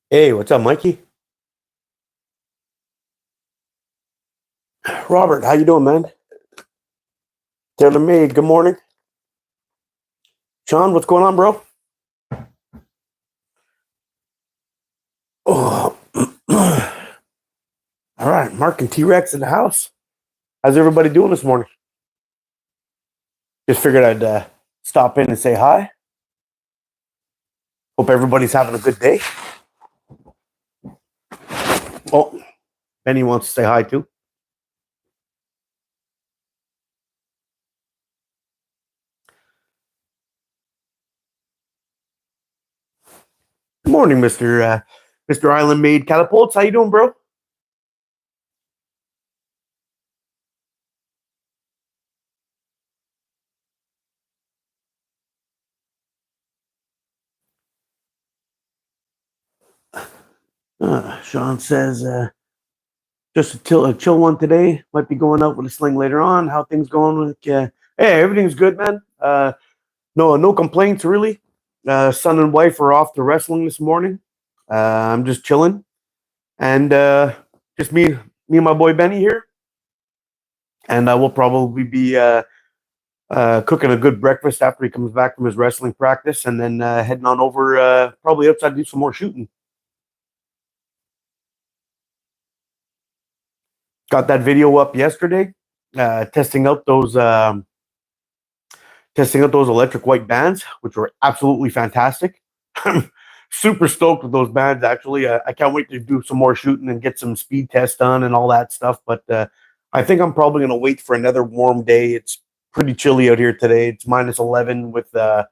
Hey, what's up, Mikey? Robert, how you doing, man? Taylor Made, good morning. Sean, what's going on, bro? Oh, all right, Mark and T-Rex in the house. How's everybody doing this morning? Just figured I'd stop in and say hi. Hope everybody's having a good day. Oh, Benny wants to say hi too. Good morning, Mr. Island Made Catapults. How you doing, bro? Sean says just a chill one today. Might be going out with a sling later on. How things going with? Hey, everything's good, man. No complaints really. Son and wife are off to wrestling this morning. I'm just chilling, and just me and my boy Benny here, and we'll probably be cooking a good breakfast after he comes back from his wrestling practice, and then heading on over probably outside to do some more shooting. Got that video up yesterday, uh, testing out those um, testing out those electric white bands, which were absolutely fantastic. I'm super stoked with those bands. Actually, I can't wait to do some more shooting and get some speed tests done and all that stuff. But I think I'm probably going to wait for another warm day. It's pretty chilly out here today. It's -11 with a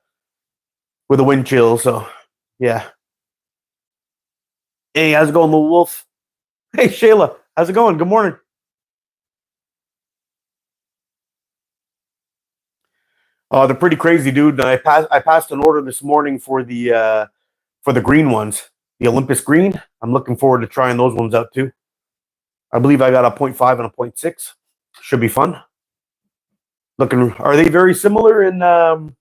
wind chill. So yeah. Hey, how's it going, Little Wolf? Hey, Shayla, how's it going? Good morning. Oh, they're pretty crazy, dude. I passed an order this morning for the green ones, the Olympus green. I'm looking forward to trying those ones out too. I believe I got a point 0.5 and a point 0.6. Should be fun. Looking, are they very similar in? Are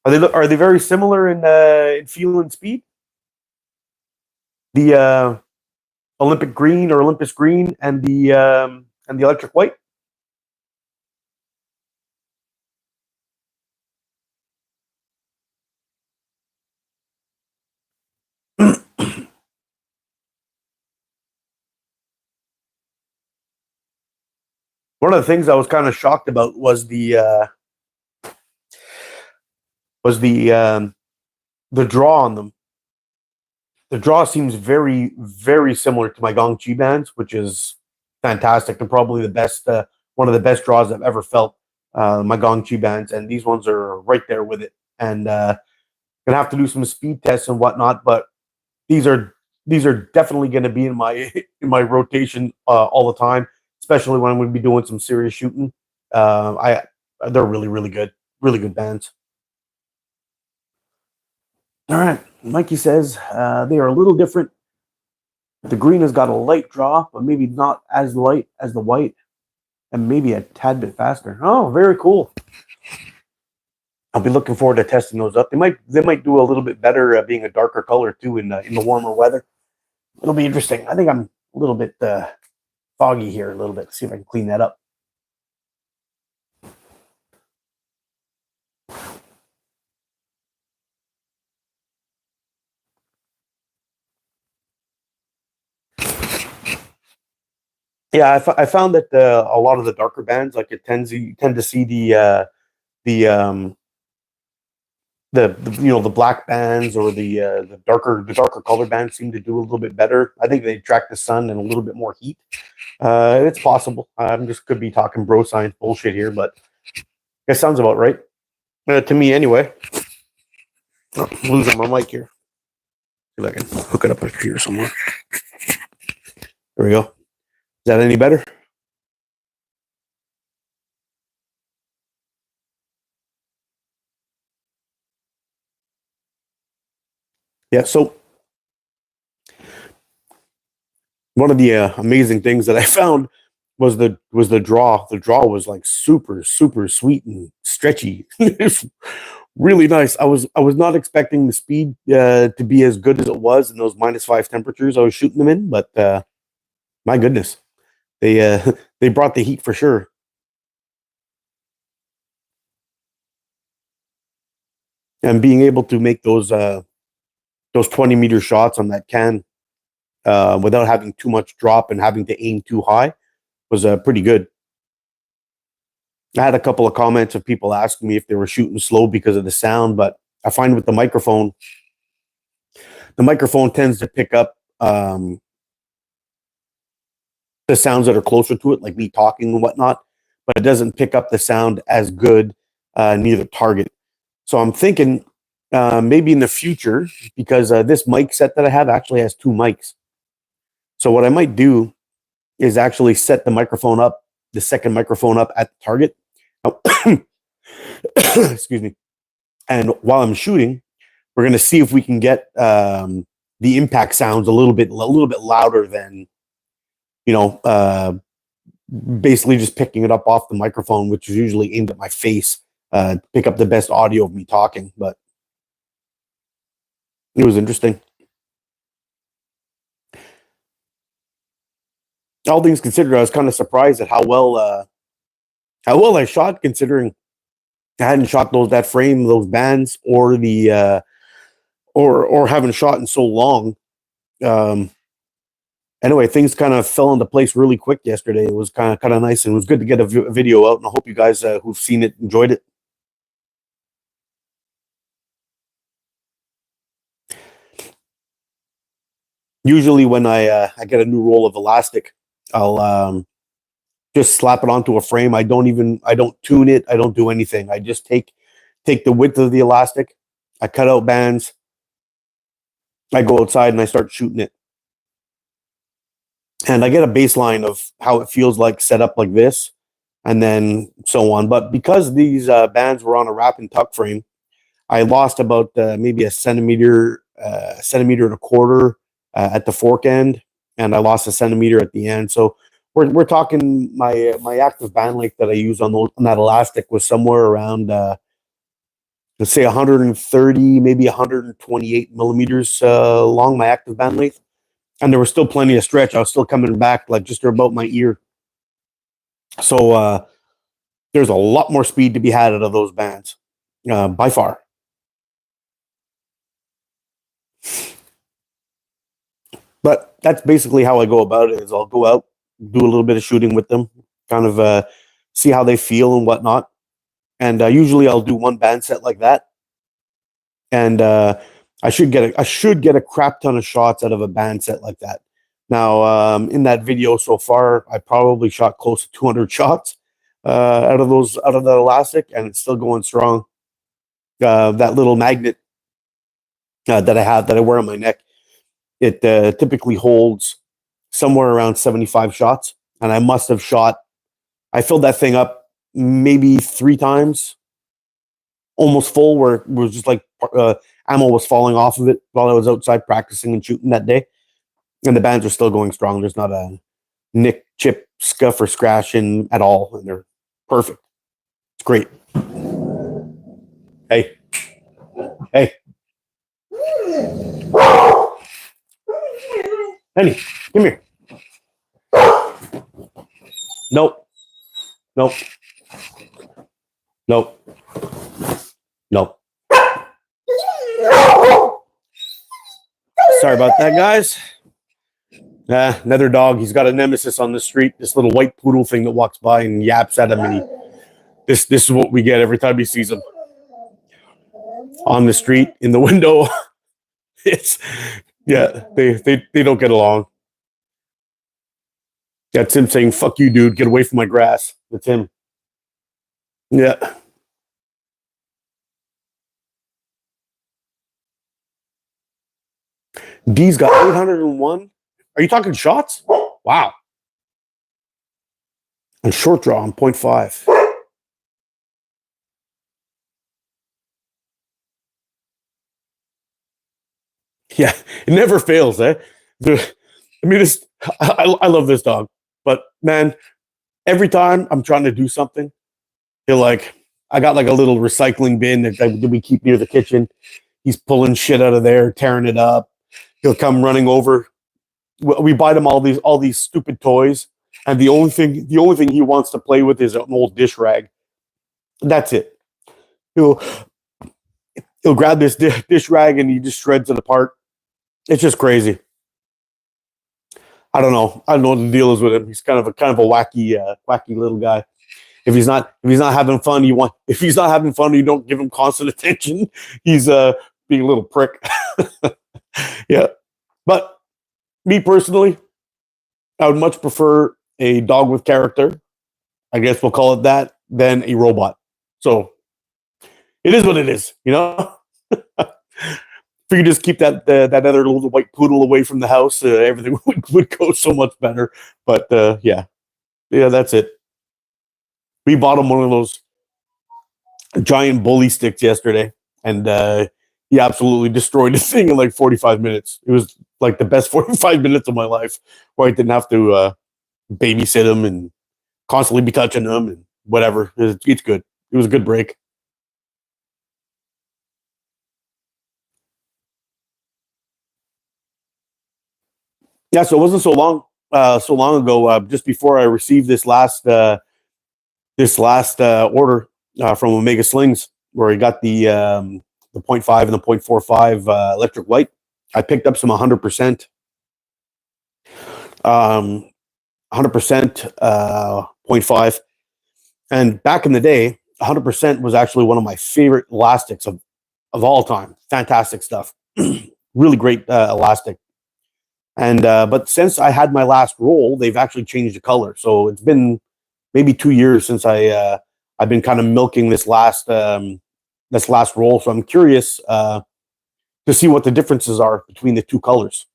they very similar in feel and speed? The Olympic green or Olympus green and the electric white. One of the things I was kind of shocked about was the draw on them. The draw seems very very similar to my Gong Chi bands, which is fantastic and probably the best one of the best draws I've ever felt. My Gong Chi bands, and these ones are right there with it. And gonna have to do some speed tests and whatnot, but these are these are definitely going to be in my in my rotation all the time, especially when I'm going to be doing some serious shooting. I They're really good bands. All right, Mikey says they are a little different. The green has got a light draw, but maybe not as light as the white, and maybe a tad bit faster. Oh, very cool. I'll be looking forward to testing those up. They might do a little bit better being a darker color too in the warmer weather. It'll be interesting. I think I'm a little bit foggy here a little bit. See if I can clean that up. Yeah, I found that a lot of the darker bands, like it tends you tend to see the the black bands or the darker color bands seem to do a little bit better. I think they attract the sun and a little bit more heat. It's possible. I'm just could be talking bro science bullshit here, but it sounds about right to me anyway. Oh, I'm losing my mic here. See if I can hook it up here somewhere. There we go. Is that any better? Yeah. So one of the amazing things that I found was the draw. The draw was like super super sweet and stretchy. Really nice. I was not expecting the speed to be as good as it was in those -5 temperatures I was shooting them in, but my goodness, they they brought the heat for sure. And being able to make those 20-meter shots on that can without having too much drop and having to aim too high was pretty good. I had a couple of comments of people asking me if they were shooting slow because of the sound, but I find with the microphone tends to pick up the sounds that are closer to it, like me talking and whatnot, but it doesn't pick up the sound as good near the target. So I'm thinking maybe in the future, because this mic set that I have actually has two mics. So what I might do is actually set the microphone up, the second microphone up at the target. Excuse me. And while I'm shooting, we're going to see if we can get the impact sounds a little bit louder than, basically just picking it up off the microphone, which is usually aimed at my face, pick up the best audio of me talking. But it was interesting. All things considered, I was kind of surprised at how well I shot, considering I hadn't shot that frame, those bands, or the or haven't shot in so long. Anyway, things kind of fell into place really quick yesterday. It was kind of nice, and it was good to get a video out. And I hope you guys who've seen it enjoyed it. Usually, when I get a new roll of elastic, I'll just slap it onto a frame. I don't tune it. I don't do anything. I just take the width of the elastic. I cut out bands. I go outside and I start shooting it. And I get a baseline of how it feels like set up like this, and then so on. But because these bands were on a wrap and tuck frame, I lost about maybe a centimeter and a quarter at the fork end, and I lost a centimeter at the end. So we're talking my active band length that I use on that elastic was somewhere around let's say 130, maybe 128 millimeters long, my active band length. And there was still plenty of stretch. I was still coming back like just about my ear. So there's a lot more speed to be had out of those bands, by far. But that's basically how I go about it. Is I'll go out, do a little bit of shooting with them, kind of see how they feel and whatnot. And usually I'll do one band set like that, and I should get a crap ton of shots out of a band set like that. Now, in that video so far, I probably shot close to 200 shots out of that elastic, and it's still going strong. That little magnet that I wear on my neck, it typically holds somewhere around 75 shots, and I must have shot. I filled that thing up maybe 3 times, almost full, where it was just like ammo was falling off of it while I was outside practicing and shooting that day. And the bands are still going strong. There's not a nick, chip, scuff, or scratch in at all. And they're perfect. It's great. Hey. Hey. Henny, come here. Nope. Nope. Nope. Nope. Sorry about that, guys. Another dog. He's got a nemesis on the street. This little white poodle thing that walks by and yaps at him, and this is what we get every time he sees him on the street in the window. It's they don't get along. That's him saying, "Fuck you, dude. Get away from my grass." That's him. Yeah. D's got 801. Are you talking shots? Wow. And short draw on 0.5. Yeah, it never fails, eh? I love this dog, but man, every time I'm trying to do something, he'll like, I got like a little recycling bin that we keep near the kitchen. He's pulling shit out of there, tearing it up. He'll come running over. We buy them all these stupid toys, and the only thing he wants to play with is an old dish rag. That's it. He'll he'll grab this dish rag and he just shreds it apart. It's just crazy. I don't know. I don't know what the deal is with him. He's kind of a wacky little guy. If he's not having fun, if he's not having fun, you don't give him constant attention. He's being a little prick. Yeah. But me personally, I would much prefer a dog with character. I guess we'll call it that, than a robot. So it is what it is, you know? If you could just keep that other little white poodle away from the house, everything would go so much better. But yeah, that's it. We bought him one of those giant bully sticks yesterday, and he absolutely destroyed the thing in like 45 minutes. It was like the best 45 minutes of my life, where I didn't have to babysit him and constantly be touching him and whatever. It's good. It was a good break. Yeah, so it wasn't so long ago. Just before I received this last order from Omega Slings, where I got the zero point 0.5 and the 0.45 electric light. I picked up some 100%, 100% 0.5. And back in the day, 100% was actually one of my favorite elastics of all time. Fantastic stuff. Really great elastic. And but since I had my last roll, they've actually changed the color. So it's been maybe 2 years since I've been kind of milking this last roll. So I'm curious to see what the differences are between the two colors.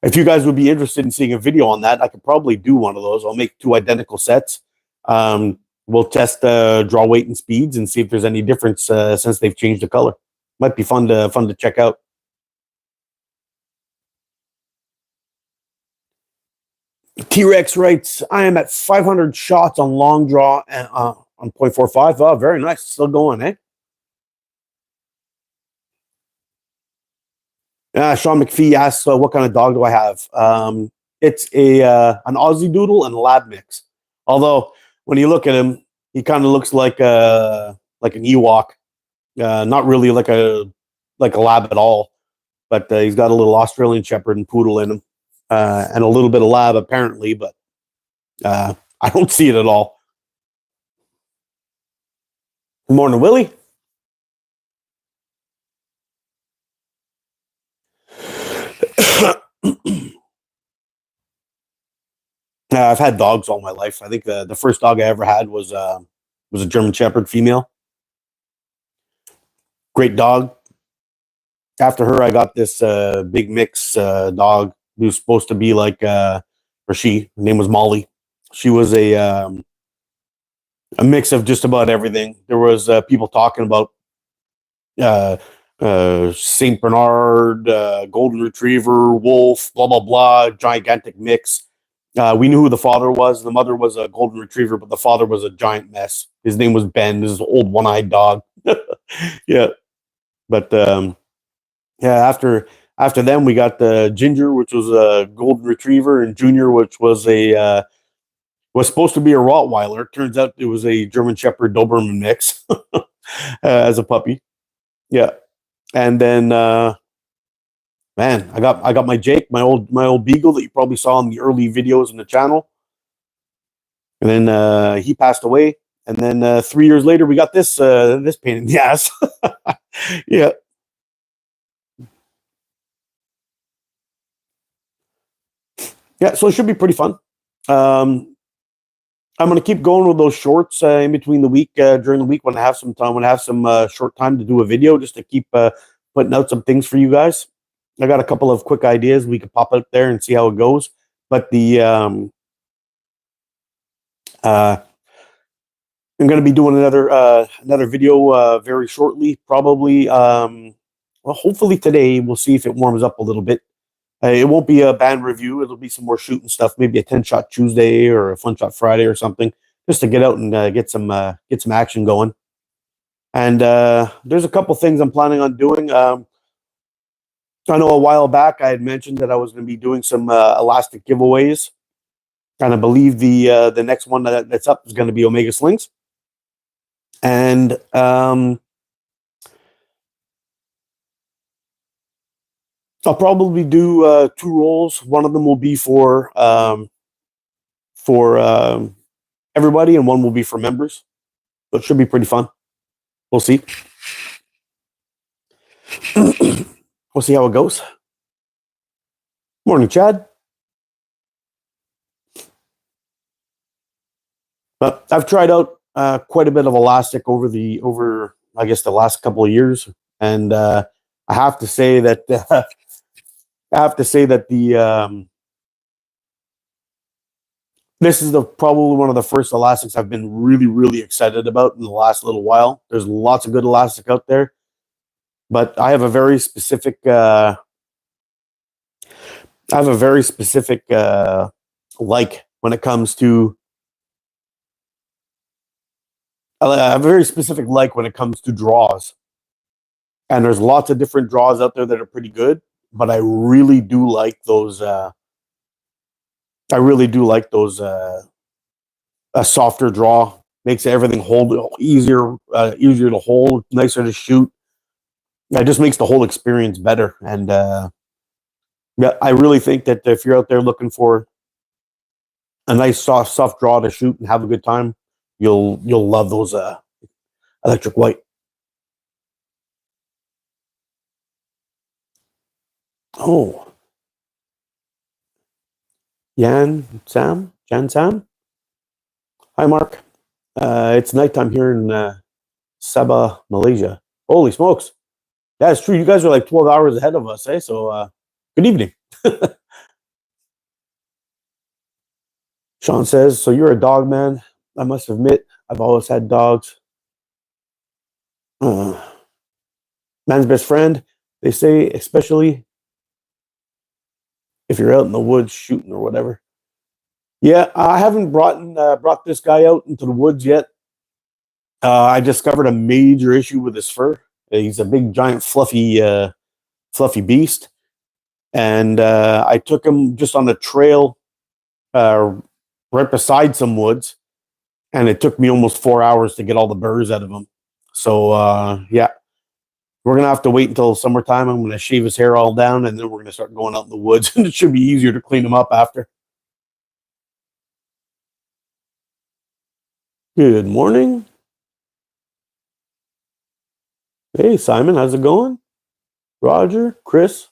If you guys would be interested in seeing a video on that, I could probably do one of those. I'll make 2 identical sets. We'll test draw weight and speeds and see if there's any difference since they've changed the color. Might be fun to check out. T-Rex writes, I am at 500 shots on long draw and on 0.45. Oh, very nice. Still going, eh? Sean McPhee asks, what kind of dog do I have? It's an Aussie Doodle and a Lab mix. Although, when you look at him, he kind of looks like an Ewok. Not really like a Lab at all. But he's got a little Australian Shepherd and Poodle in him. And a little bit of Lab apparently, but I don't see it at all. Good morning, Willie. I've had dogs all my life. I think the first dog I ever had was a German Shepherd female. Great dog. After her, I got this big mix dog who's supposed to be like, her name was Molly. She was a mix of just about everything. There was people talking about Saint Bernard, Golden Retriever, Wolf, blah blah blah, gigantic mix. We knew who the father was. The mother was a Golden Retriever, but the father was a giant mess. His name was Ben. This is an old one-eyed dog. Yeah, but yeah. After them, we got the Ginger, which was a Golden Retriever, and Junior, which was was supposed to be a Rottweiler. Turns out it was a German Shepherd Doberman mix as a puppy. Yeah, and then man, I got my Jake, my old Beagle that you probably saw in the early videos in the channel, and then he passed away. And then 3 years later, we got this pain in the ass. Yeah. Yeah, so it should be pretty fun. I'm going to keep going with those shorts in between the week, during the week when I have some time, when I have some short time to do a video, just to keep putting out some things for you guys. I got a couple of quick ideas we could pop out there and see how it goes. But I'm going to be doing another video very shortly, probably. Well, hopefully today. We'll see if it warms up a little bit. It won't be a band review. It'll be some more shooting stuff, maybe a 10-shot Tuesday or a fun shot Friday or something. just to get out and get some action going. And there's a couple things I'm planning on doing. I know a while back I had mentioned that I was going to be doing some elastic giveaways, and I believe the next one that's up is going to be Omega Slings. And I'll probably do 2 rolls. One of them will be for everybody, and one will be for members. So it should be pretty fun. We'll see. We'll see how it goes. Morning, Chad. But I've tried out quite a bit of elastic over I guess the last couple of years, and I have to say that this is probably one of the first elastics I've been really, really excited about in the last little while. There's lots of good elastic out there, but I have a very specific like when it comes to draws. And there's lots of different draws out there that are pretty good, but I really do like those. A softer draw makes everything hold easier to hold, nicer to shoot. It just makes the whole experience better. And yeah, I really think that if you're out there looking for a nice soft draw to shoot and have a good time, you'll love those electric white. Oh, Jan Sam. Hi, Mark. It's nighttime here in Sabah, Malaysia. Holy smokes! Yeah, it's true. You guys are like 12 hours ahead of us, eh? So, good evening. Sean says, so you're a dog man. I must admit, I've always had dogs. Man's best friend, they say, especially if you're out in the woods shooting or whatever. Yeah, I haven't brought this guy out into the woods yet. I discovered a major issue with his fur. He's a big, giant, fluffy beast. And I took him just on a trail right beside some woods, and it took me almost 4 hours to get all the burrs out of him. So yeah, we're gonna have to wait until summertime. I'm gonna shave his hair all down, and then we're gonna start going out in the woods, and it should be easier to clean him up after. Good morning. Hey, Simon, how's it going? Roger, Chris.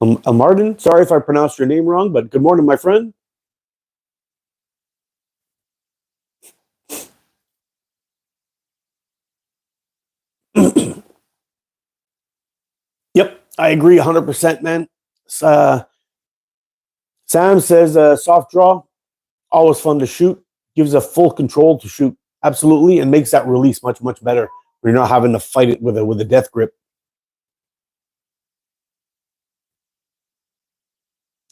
Martin, sorry if I pronounced your name wrong, but good morning, my friend. Yep, I agree 100%, man. Sam says soft draw, always fun to shoot, gives a full control to shoot, absolutely, and makes that release much, much better. You're not having to fight it with a death grip.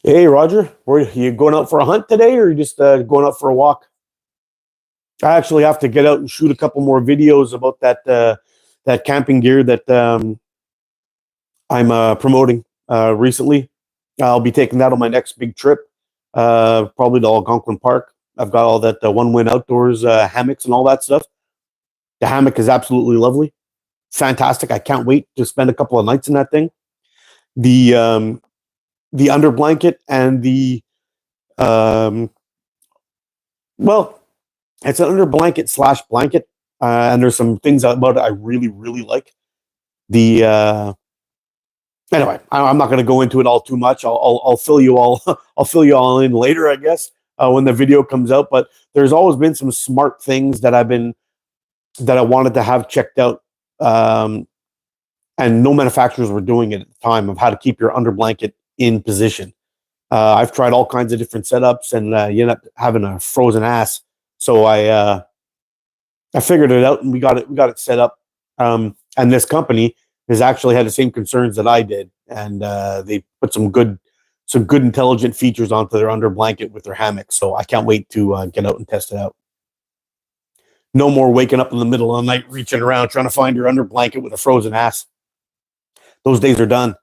Hey, Roger, were you going out for a hunt today, or are you just going out for a walk? I actually have to get out and shoot a couple more videos about that camping gear that I'm promoting recently. I'll be taking that on my next big trip, probably to Algonquin Park. I've got all that One Win Outdoors hammocks and all that stuff. The hammock is absolutely lovely, fantastic. I can't wait to spend a couple of nights in that thing. The under blanket and well, it's an under blanket / blanket, and there's some things about it I really, really like. Anyway, I'm not going to go into it all too much. I'll fill you all I'll fill you all in later, I guess, when the video comes out. But there's always been some smart things that I wanted to have checked out, and no manufacturers were doing it at the time, of how to keep your under blanket in position. I've tried all kinds of different setups, and you end up having a frozen ass. So I figured it out, and we got it set up. And this company has actually had the same concerns that I did, and they put some good some good intelligent features onto their under blanket with their hammock. So I can't wait to get out and test it out. No more waking up in the middle of the night, reaching around, trying to find your under blanket with a frozen ass. Those days are done.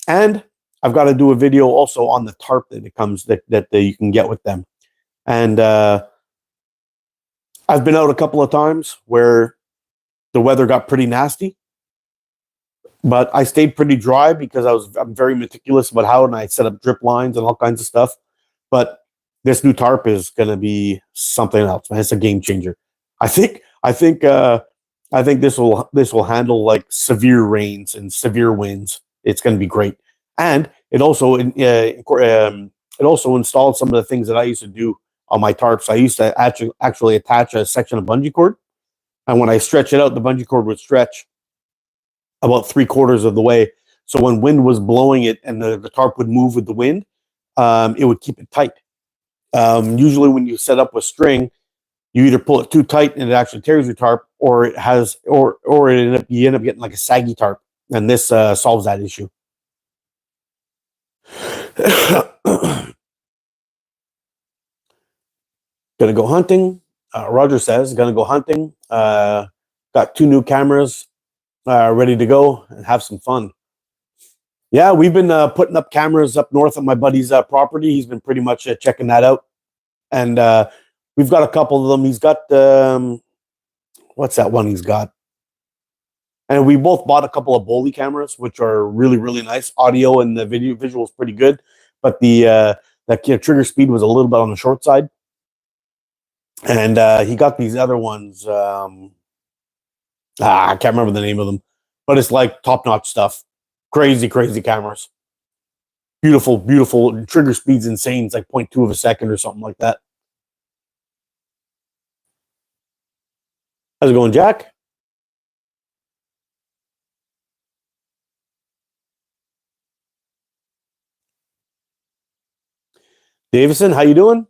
And I've got to do a video also on the tarp that it comes that you can get with them. And I've been out a couple of times where the weather got pretty nasty, but I stayed pretty dry because I'm very meticulous about how, and I set up drip lines and all kinds of stuff. But this new tarp is going to be something else, man. It's a game changer. I think this will handle like severe rains and severe winds. It's going to be great, and it also installed some of the things that I used to do on my tarps. I used to actually attach a section of bungee cord, and when I stretch it out, the bungee cord would stretch about 3/4 of the way. So when wind was blowing it and the tarp would move with the wind, it would keep it tight. Usually, when you set up with string, you either pull it too tight and it actually tears your tarp, or it has, or you end up getting like a saggy tarp, and this solves that issue. Gonna go hunting. Roger says, gonna go hunting. Got 2 new cameras ready to go and have some fun. Yeah, we've been putting up cameras up north of my buddy's property. He's been pretty much checking that out. And we've got a couple of them. He's got, what's that one he's got? And we both bought a couple of Boley cameras, which are really, really nice. Audio and the visual is pretty good. But the trigger speed was a little bit on the short side. And he got these other ones. I can't remember the name of them. But it's like top-notch stuff. Crazy, crazy cameras. Beautiful, beautiful. Trigger speed's insane. It's like 0.2 of a second or something like that. How's it going, Jack? Davison, how you doing?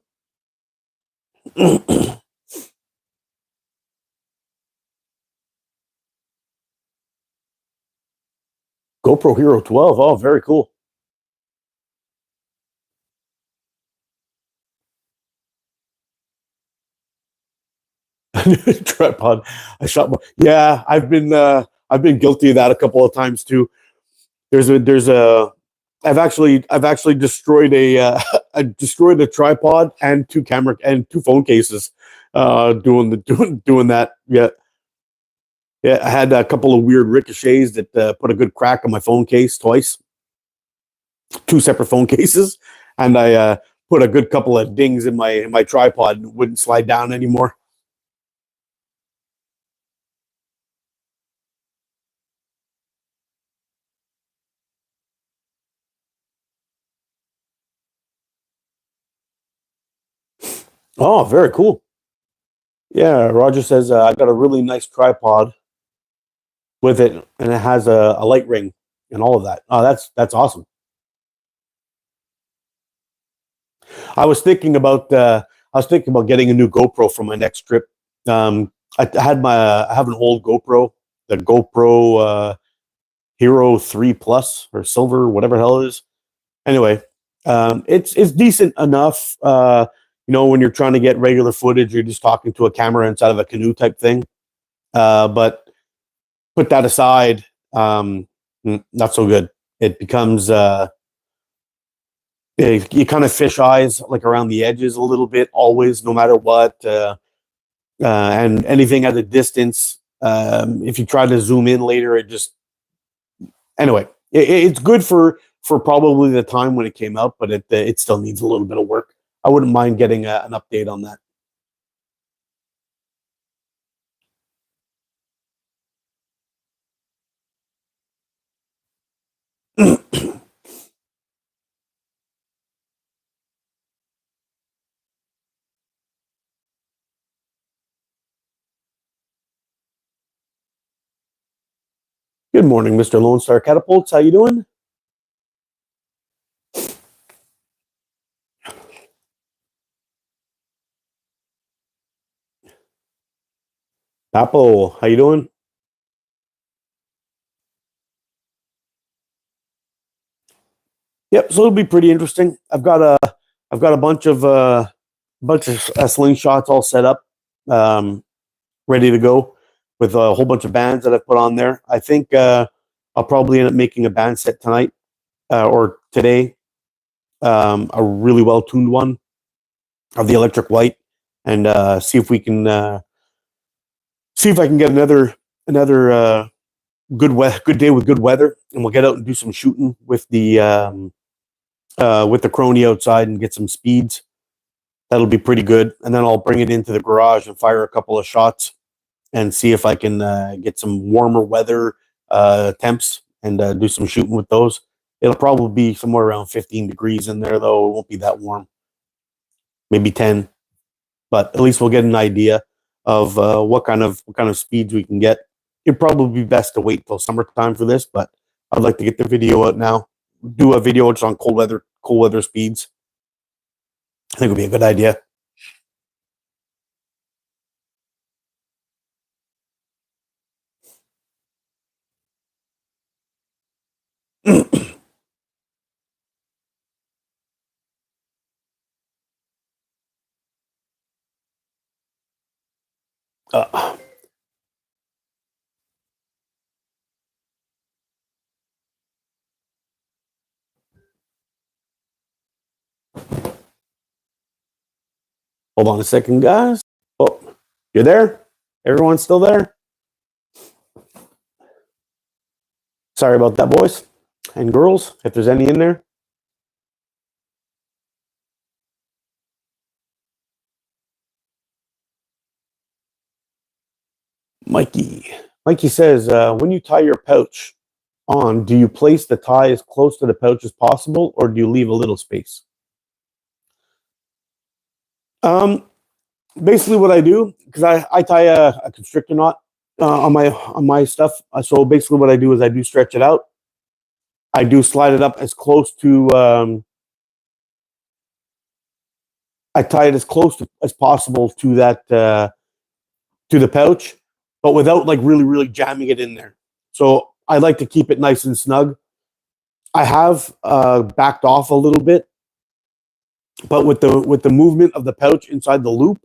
GoPro Hero 12. Oh, very cool. Tripod. Yeah, I've been guilty of that a couple of times too. I've actually destroyed I destroyed a tripod and 2 camera and 2 phone cases doing that. Yeah. Yeah, I had a couple of weird ricochets that put a good crack on my phone case twice. 2 separate phone cases, and I put a good couple of dings in my tripod and wouldn't slide down anymore. Oh, very cool. Yeah, Roger says I got a really nice tripod with it, and it has a light ring and all of that. Oh, that's awesome. I was thinking about getting a new GoPro for my next trip. I have an old GoPro, the GoPro Hero 3 Plus or Silver, whatever the hell it is. Anyway, it's decent enough. When you're trying to get regular footage, you're just talking to a camera inside of a canoe type thing. But put that aside, not so good. It becomes you kind of fish eyes like around the edges a little bit, always, no matter what. And anything at a distance, if you try to zoom in later, it just anyway. It's good for probably the time when it came out, but it still needs a little bit of work. I wouldn't mind getting an update on that. Good morning, Mr. Lone Star Catapults. How you doing? Papo, how you doing? Yep. So it'll be pretty interesting. I've got a bunch of slingshots all set up, um, ready to go with a whole bunch of bands that I've put on there. I think I'll probably end up making a band set tonight or today, a really well tuned one of the electric white, and see if we can see if I can get another good day with good weather, and we'll get out and do some shooting with the crony outside and get some speeds. That'll be pretty good, and then I'll bring it into the garage and fire a couple of shots and see if I can get some warmer weather temps and do some shooting with those. It'll probably be somewhere around 15 degrees in there, though. It won't be that warm, maybe 10, but at least we'll get an idea of what kind of speeds we can get. It'd probably be best to wait till summertime for this, but I'd like to get the video out now. Do a video just on cold weather speeds. I think it would be a good idea. uh, Hold on a second, guys. Oh, you're there? Everyone's still there? Sorry about that, boys and girls, if there's any in there. Mikey. Mikey says, when you tie your pouch on, do you place the tie as close to the pouch as possible, or do you leave a little space? Um, Basically, what I do, because I tie a constrictor knot on my stuff. So basically, what I do is I do stretch it out. I do slide it up as close to. I tie it as close as possible to that to the pouch, but without like really jamming it in there. So I like to keep it nice and snug. I have backed off a little bit, but with the movement of the pouch inside the loop,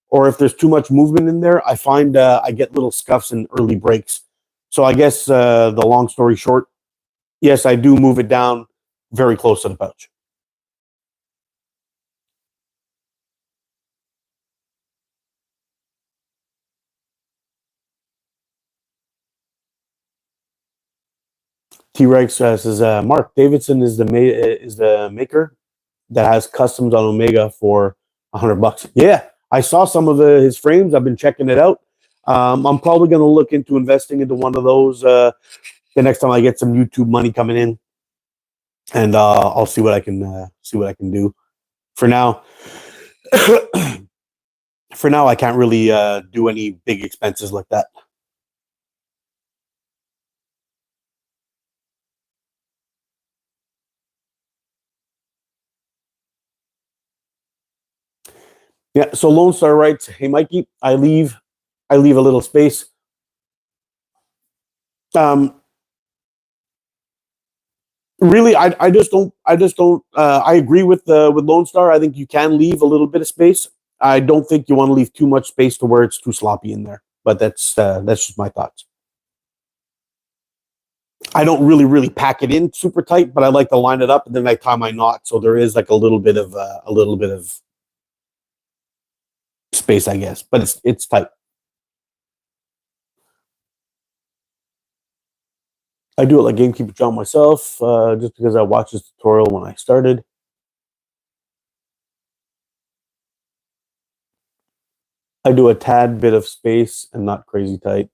or if there's too much movement in there, I find I get little scuffs and early breaks. So I guess the long story short, yes, I do move it down very close to the pouch. T Rex says Mark Davidson is the maker that has customs on Omega for $100. Yeah, I saw some of his frames. I've been checking it out. I'm probably going to look into investing into one of those the next time I get some YouTube money coming in, and I'll see what I can do. For now, for now, I can't really do any big expenses like that. Yeah. So Lone Star writes, "Hey Mikey, I leave a little space. Um, Really, I just don't I agree with Lone Star. I think you can leave a little bit of space. I don't think you want to leave too much space to where it's too sloppy in there, but that's just my thoughts. I don't really pack it in super tight, but I like to line it up and then I tie my knot, so there is like a little bit of space, I guess, but it's tight. I do it like Gamekeeper John myself, just because I watched this tutorial when I started. I do a tad bit of space and not crazy tight.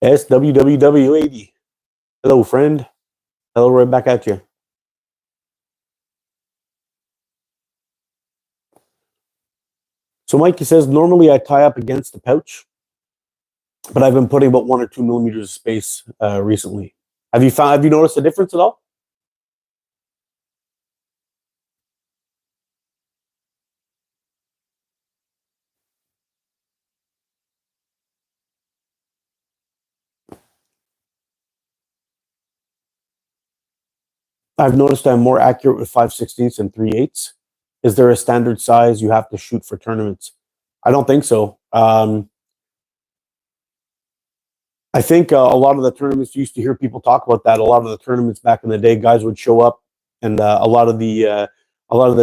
SWWW80. Hello, friend. Hello, right back at you. So Mikey says, normally I tie up against the pouch, but I've been putting about 1 or 2 millimeters of space recently. Have you noticed a difference at all? I've noticed I'm more accurate with 5/16 and 3/8. Is there a standard size you have to shoot for tournaments? I don't think so. I think a lot of the tournaments, used to hear people talk about that. A lot of the tournaments back in the day, guys would show up, and a lot of the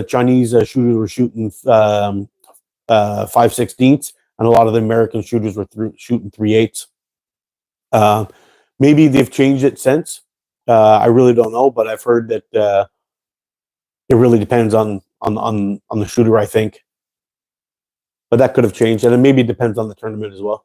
Chinese shooters were shooting 5/16, and a lot of the American shooters were shooting 3/8. Maybe they've changed it since. I really don't know, but I've heard that it really depends on the shooter, I think. But that could have changed, and it maybe depends on the tournament as well.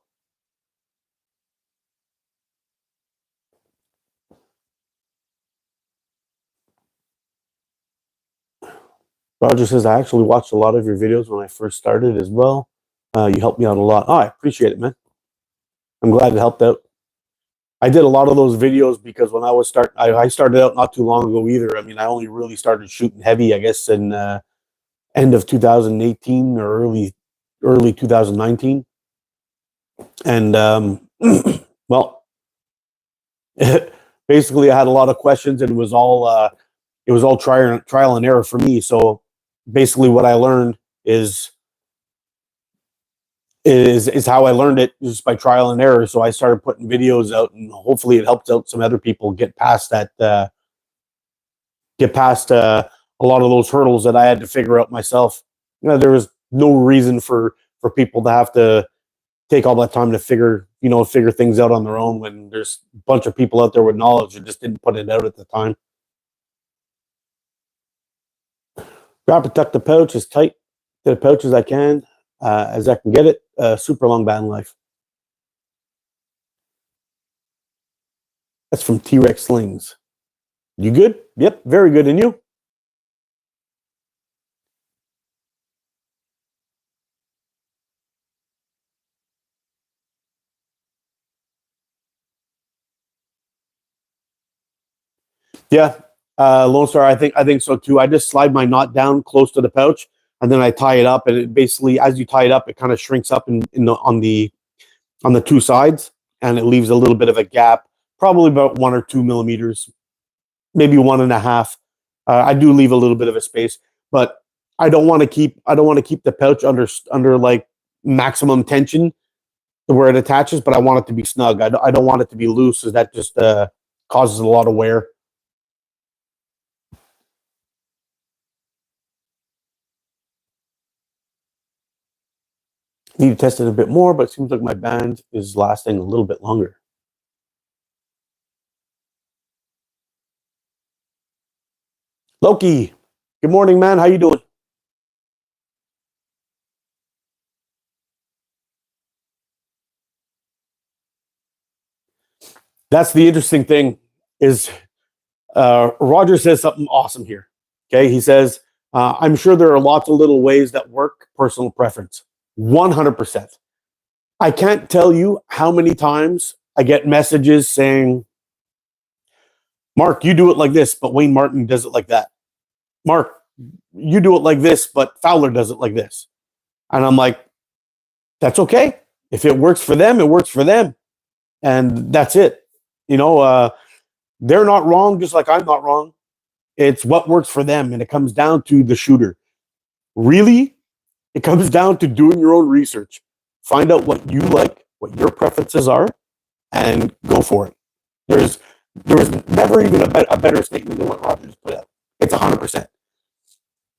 Roger says, I actually watched a lot of your videos when I first started as well. You helped me out a lot. Oh, I appreciate it, man. I'm glad it helped out. I did a lot of those videos because when I started out not too long ago either. I mean, I only really started shooting heavy, I guess, in end of 2018 or early 2019. And well, basically, I had a lot of questions, and it was all trial and error for me. So basically, what I learned is how I learned it, just by trial and error. So I started putting videos out, and hopefully, it helps out some other people get past that, a lot of those hurdles that I had to figure out myself. There was no reason for people to have to take all that time to figure things out on their own, when there's a bunch of people out there with knowledge that just didn't put it out at the time. Grab protect the pouch as tight to the pouch as I can get it. Super long band life. That's from T-Rex Slings. You good? Yep, very good. And you? Yeah, Lone Star. I think so too. I just slide my knot down close to the pouch, and then I tie it up. And it basically, as you tie it up, it kind of shrinks up on the two sides, and it leaves a little bit of a gap, probably about 1 or 2 millimeters, maybe 1.5. I do leave a little bit of a space, but I don't want to keep the pouch under like maximum tension where it attaches, but I want it to be snug. I don't want it to be loose, so that just causes a lot of wear. Need to test it a bit more, but it seems like my band is lasting a little bit longer. Loki, good morning, man. How you doing? That's the interesting thing is Roger says something awesome here. Okay, he says, I'm sure there are lots of little ways that work, personal preference. 100%. I can't tell you how many times I get messages saying, Mark, you do it like this, but Wayne Martin does it like that. Mark, you do it like this, but Fowler does it like this. And I'm like, that's okay. If it works for them, it works for them. And that's it. They're not wrong, just like I'm not wrong. It's what works for them. And it comes down to the shooter. Really, it comes down to doing your own research. Find out what you like, what your preferences are, and go for it. There was never even a better statement than what Rogers put out. It's 100%.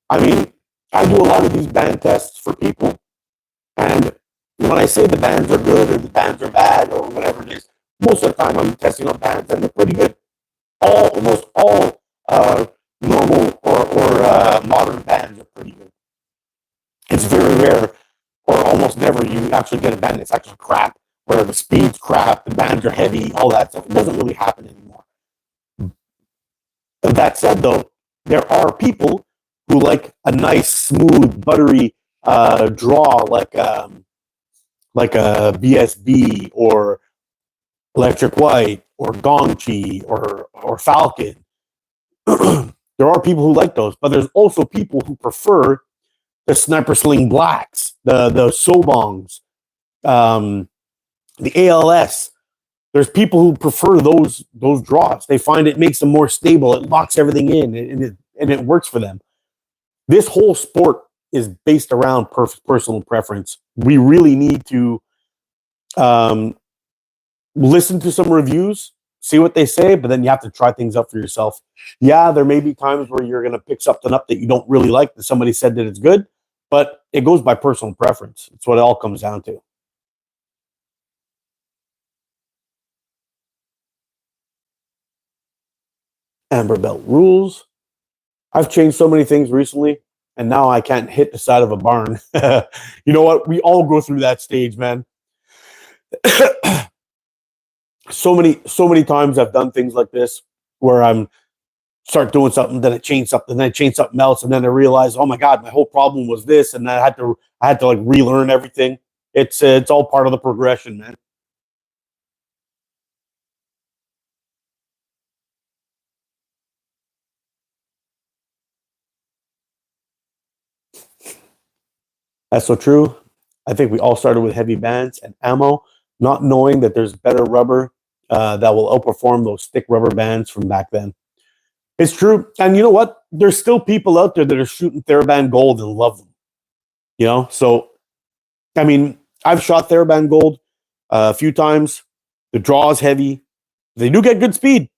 I mean, I do a lot of these band tests for people, and when I say the bands are good or the bands are bad or whatever it is, most of the time I'm testing on bands and they're pretty good. Almost all normal or modern bands are pretty good. It's very rare, or almost never, you actually get a band that's actually crap, where the speed's crap, the bands are heavy, all that stuff. It doesn't really happen anymore. That said, though, there are people who like a nice, smooth, buttery draw, like a BSB or Electric White or Gongchi or Falcon. There are people who like those, but there's also people who prefer the Sniper Sling Blacks, the Sobongs, the ALS. There's people who prefer those draws. They find it makes them more stable. It locks everything in, and it works for them. This whole sport is based around personal preference. We really need to um, listen to some reviews, see what they say, but then you have to try things out for yourself. Yeah, there may be times where you're going to pick something up that you don't really like, that somebody said that it's good, but it goes by personal preference. It's what it all comes down to. Amber belt rules. I've changed so many things recently, and now I can't hit the side of a barn. You know what? We all go through that stage, man. So many times I've done things like this where I'm start doing something, then I change something, then I change something else, and then I realize, oh my god, my whole problem was this, and I had to like relearn everything. It's all part of the progression, man. That's so true. I think we all started with heavy bands and ammo, not knowing that there's better rubber that will outperform those thick rubber bands from back then. It's true. And you know what? There's still people out there that are shooting TheraBand Gold and love them. You know? So, I mean, I've shot TheraBand Gold a few times. The draw is heavy. They do get good speed.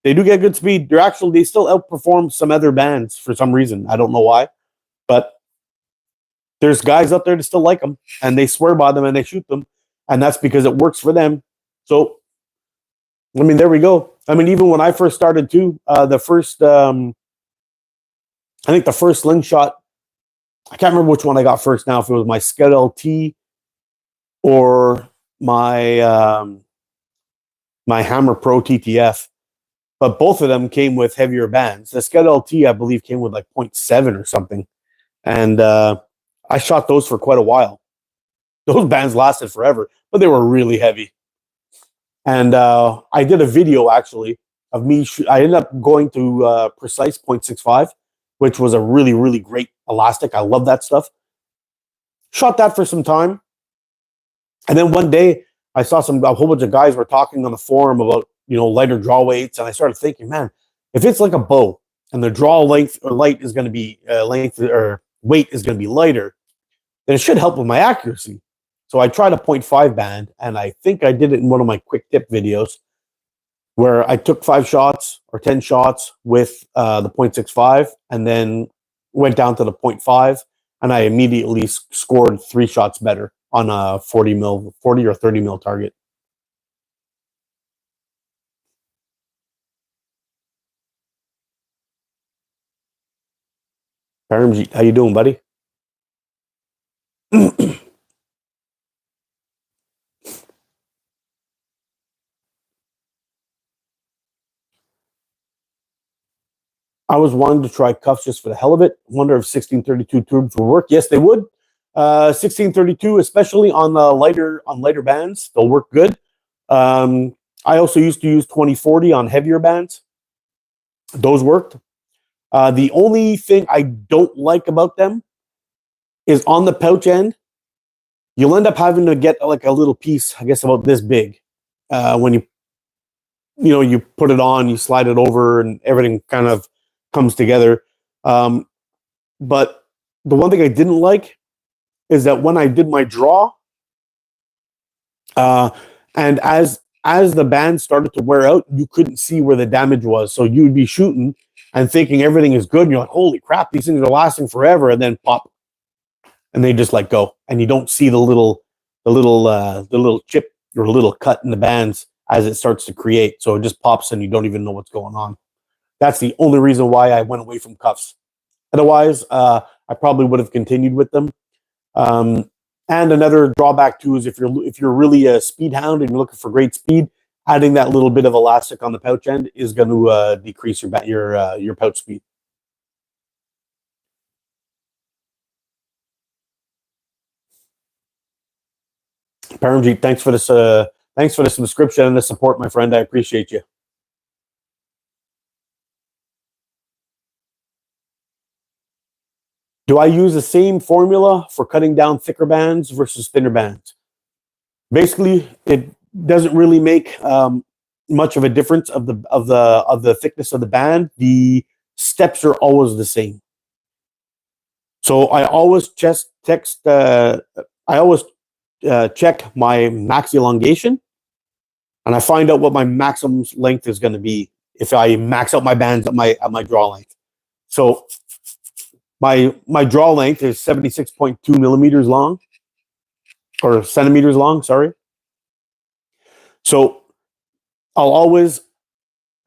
They do get good speed. They still outperform some other bands for some reason. I don't know why. But there's guys out there that still like them and they swear by them and they shoot them. And that's because it works for them. So, I mean, there we go. I mean, even when I first started too, I think the first Slingshot, I can't remember which one I got first now, if it was my Scud LT or my Hammer Pro TTF. But both of them came with heavier bands. The Scud LT, I believe, came with like 0.7 or something. And I shot those for quite a while. Those bands lasted forever, but they were really heavy. And I did a video actually of me. I ended up going to Precise 0.65, which was a really, really great elastic. I love that stuff. Shot that for some time. And then one day I saw a whole bunch of guys were talking on the forum about, lighter draw weights. And I started thinking, man, if it's like a bow and the draw length or light is going to be length or weight is going to be lighter, then it should help with my accuracy. So I tried a 0.5 band, and I think I did it in one of my quick tip videos where I took 5 shots or 10 shots with the 0.65 and then went down to the 0.5, and I immediately scored 3 shots better on a 40 or 30 mil target. Paramjeet, how you doing, buddy? I was wanting to try cuffs just for the hell of it. Wonder if 1632 tubes will work. Yes, they would. 1632, especially on lighter bands, they'll work good. I also used to use 2040 on heavier bands. Those worked. The only thing I don't like about them is on the pouch end, you'll end up having to get like a little piece, I guess about this big, when you put it on, you slide it over, and everything kind of comes together. But the one thing I didn't like is that when I did my draw, and as the band started to wear out, you couldn't see where the damage was. So you would be shooting and thinking everything is good, and you're like, holy crap, these things are lasting forever, and then pop, and they just let go, and you don't see the little chip or little cut in the bands as it starts to create. So it just pops, and you don't even know what's going on. That's the only reason why I went away from cuffs. Otherwise, I probably would have continued with them. And another drawback too is if you're really a speed hound and you're looking for great speed, adding that little bit of elastic on the pouch end is going to decrease your pouch speed. Paramjeet, thanks for this. Thanks for the subscription and the support, my friend. I appreciate you. Do I use the same formula for cutting down thicker bands versus thinner bands? Basically, doesn't really make much of a difference of the thickness of the band. The steps are always the same. So I always I always check my max elongation, and I find out what my maximum length is going to be if I max out my bands at my draw length. So my draw length is 76.2 millimeters long, or centimeters long. Sorry. So I'll always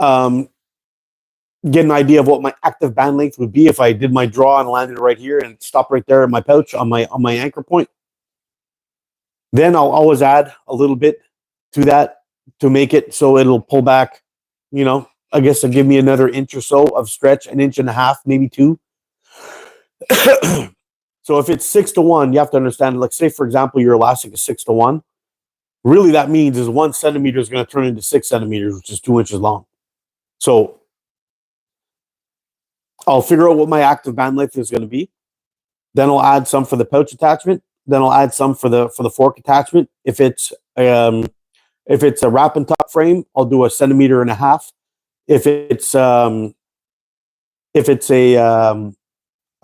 get an idea of what my active band length would be if I did my draw and landed right here and stopped right there in my pouch on my anchor point. Then I'll always add a little bit to that to make it so it'll pull back, I guess it'll give me another inch or so of stretch, an inch and a half, maybe two. So if it's 6-to-1, you have to understand, like, say, for example, your elastic is 6-to-1. Really, that means is 1 centimeter is going to turn into 6 centimeters, which is 2 inches long. So I'll figure out what my active band length is going to be. Then I'll add some for the pouch attachment. Then I'll add some for the fork attachment. If it's a wrap and top frame, I'll do 1.5 centimeters. If it's a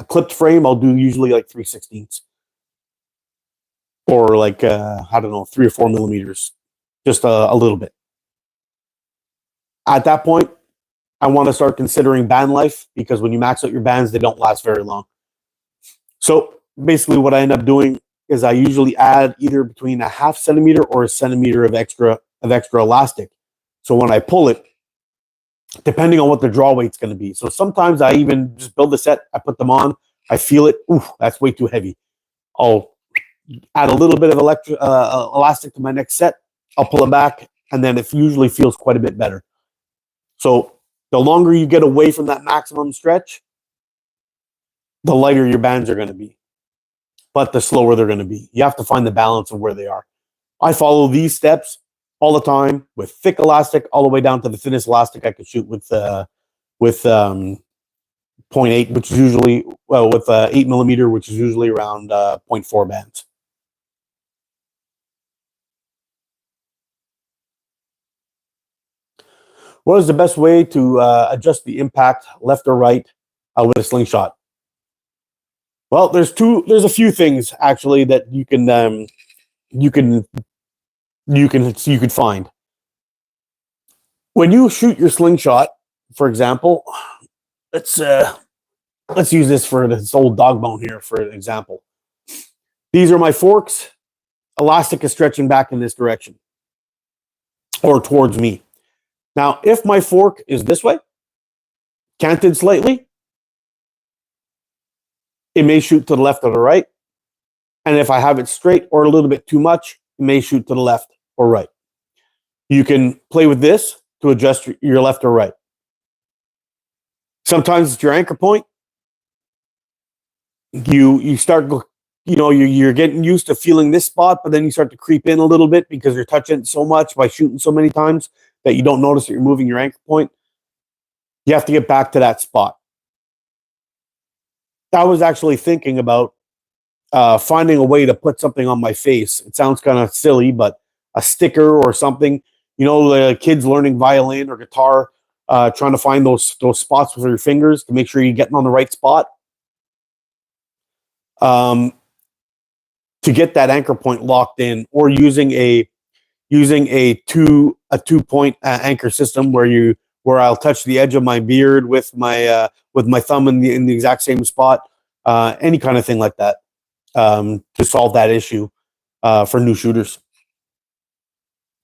clipped frame, I'll do usually like 3/16, or like 3 or 4 millimeters, just a little bit. At that point, I want to start considering band life, because when you max out your bands, they don't last very long. So basically what I end up doing is I usually add either between 0.5 centimeter or 1 centimeter of extra elastic. So when I pull it, depending on what the draw weight's going to be. So sometimes I even just build a set, I put them on, I feel it, ooh, that's way too heavy. I'll add a little bit of elastic to my next set, I'll pull it back, and then it usually feels quite a bit better. So the longer you get away from that maximum stretch, the lighter your bands are going to be, but the slower they're going to be. You have to find the balance of where they are. I follow these steps all the time with thick elastic, all the way down to the thinnest elastic I could shoot with 0.8, which is usually with 8 millimeter, which is usually around 0.4 bands. What is the best way to adjust the impact, left or right, with a slingshot? Well, there's a few things actually that you could find. When you shoot your slingshot, for example, let's use this for this old dog bone here for an example. These are my forks. Elastic is stretching back in this direction, or towards me. Now, if my fork is this way, canted slightly, it may shoot to the left or the right. And if I have it straight or a little bit too much, it may shoot to the left or right. You can play with this to adjust your left or right. Sometimes it's your anchor point. You start, you're getting used to feeling this spot, but then you start to creep in a little bit because you're touching it so much by shooting so many times that you don't notice that you're moving your anchor point. You have to get back to that spot. I was actually thinking about finding a way to put something on my face. It sounds kind of silly, but a sticker or something. The kids learning violin or guitar, trying to find those spots with your fingers to make sure you're getting on the right spot. To get that anchor point locked in, or using a 2-point anchor system where I'll touch the edge of my beard with my thumb in the exact same spot, any kind of thing like that, to solve that issue for new shooters.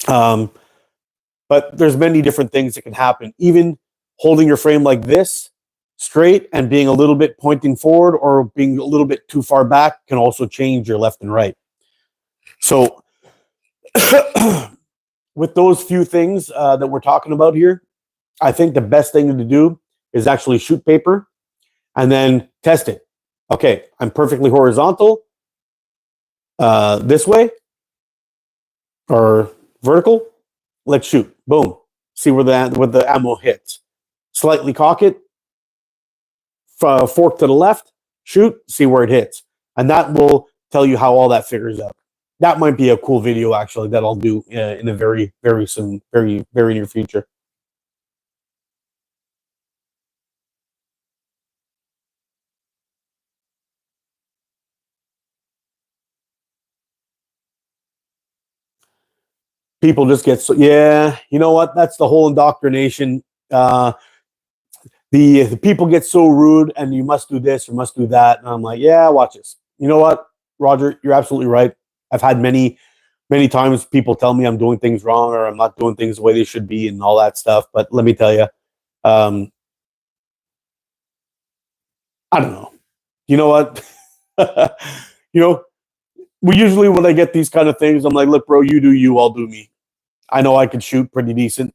But there's many different things that can happen. Even holding your frame like this straight and being a little bit pointing forward or being a little bit too far back can also change your left and right. So with those few things that we're talking about here, I think the best thing to do is actually shoot paper and then test it. Okay, I'm perfectly horizontal this way or vertical. Let's shoot. Boom. See where the ammo hits. Slightly cock it. Fork to the left. Shoot. See where it hits. And that will tell you how all that figures out. That might be a cool video actually that I'll do in a very, very soon, very, very near future. People just get so, yeah, you know what? That's the whole indoctrination. Uh, the people get so rude, and you must do this or must do that, and I'm like, yeah, watch this. You know what, Roger? You're absolutely right. I've had many times people tell me I'm doing things wrong or I'm not doing things the way they should be and all that stuff. But let me tell you, um, I don't know. You know what? you know, we usually when I get these kind of things, I'm like, look, bro, you do you, I'll do me. I know I can shoot pretty decent,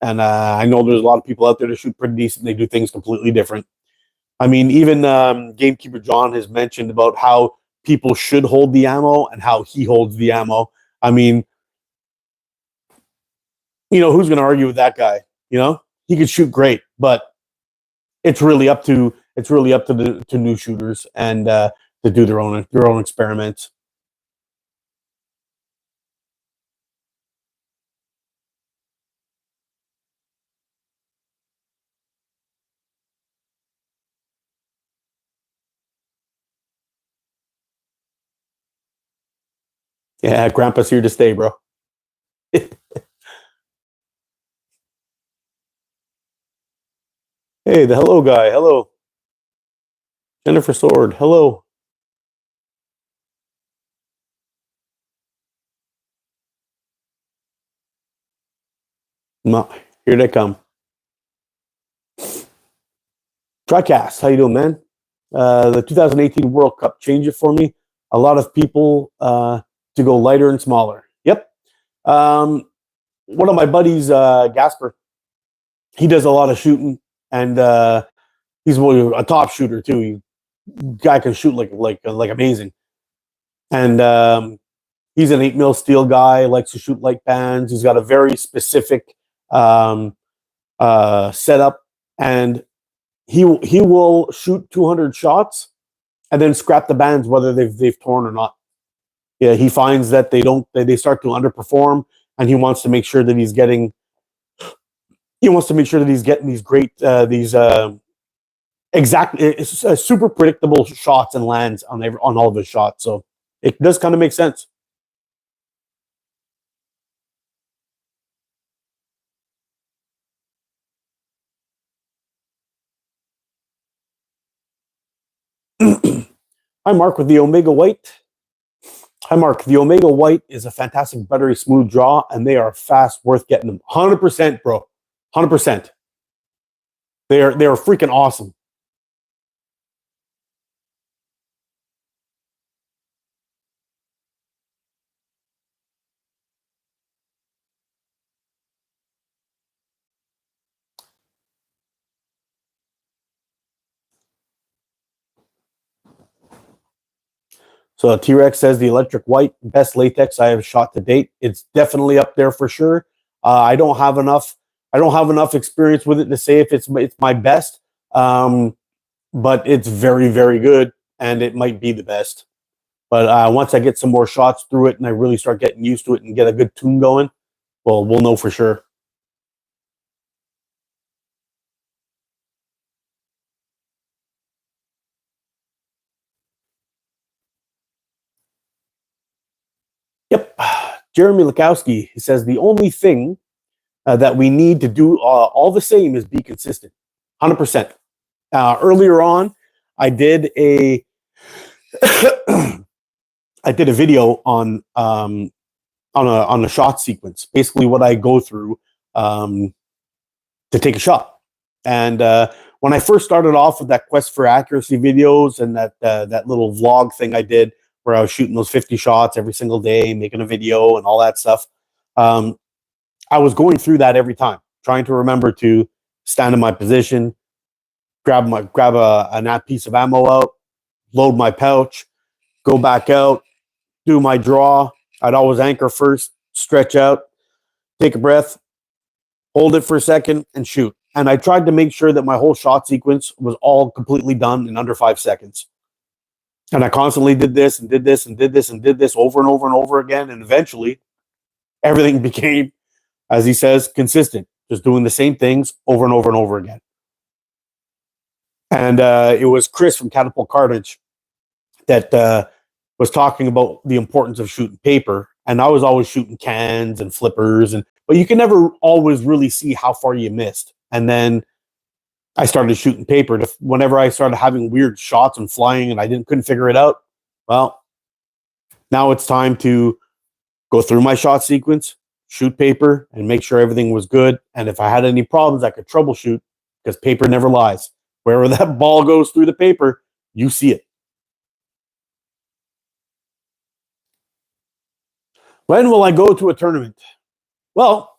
and I know there's a lot of people out there that shoot pretty decent. They do things completely different. I mean, even Gamekeeper John has mentioned about how people should hold the ammo and how he holds the ammo. I mean, who's going to argue with that guy? He could shoot great, but it's really up to the new shooters and to do their own experiments. Yeah, Grandpa's here to stay, bro. Hey, the hello guy. Hello. Jennifer Sword. Hello. No, here they come. TriCast, how you doing, man? The 2018 World Cup changed it for me. A lot of people to go lighter and smaller. Yep. One of my buddies, Gasper, he does a lot of shooting, and he's a top shooter too. Guy can shoot like amazing, and he's an 8 mil steel guy. Likes to shoot light bands. He's got a very specific um, setup, and he will shoot 200 shots and then scrap the bands whether they've torn or not. Yeah, he finds that they start to underperform, and he wants to make sure that he's getting these great exactly super predictable shots and lands on all of his shots. So it does kind of make sense. Hi, Mark, with the Omega White. Hi, Mark. The Omega White is a fantastic, buttery, smooth draw, and they are fast, worth getting them. 100%, bro. 100%. They are freaking awesome. So T-Rex says the electric white, best latex I have shot to date. It's definitely up there for sure. I don't have enough. I don't have enough experience with it to say if it's my best, but it's very, very good, and it might be the best. But once I get some more shots through it and I really start getting used to it and get a good tune going, well, we'll know for sure. Yep. Jeremy Lukowski, he says the only thing that we need to do all the same is be consistent. 100%. Earlier on, I did a I did a video on a shot sequence, basically what I go through to take a shot. And when I first started off with that quest for accuracy videos and that little vlog thing I did where I was shooting those 50 shots every single day, making a video and all that stuff, I was going through that every time, trying to remember to stand in my position, grab a piece of ammo out, load my pouch, go back out, do my draw. I'd always anchor first, stretch out, take a breath, hold it for a second, and shoot. And I tried to make sure that my whole shot sequence was all completely done in under 5 seconds. And I constantly did this and did this and did this and did this over and over and over again. And eventually everything became, as he says, consistent, just doing the same things over and over and over again. And it was Chris from Catapult Cartage that was talking about the importance of shooting paper. And I was always shooting cans and flippers, but you can never always really see how far you missed. And then I started shooting paper. Whenever I started having weird shots and flying, and I couldn't figure it out, well, now it's time to go through my shot sequence, shoot paper, and make sure everything was good. And if I had any problems, I could troubleshoot because paper never lies. Wherever that ball goes through the paper, you see it. When will I go to a tournament? Well,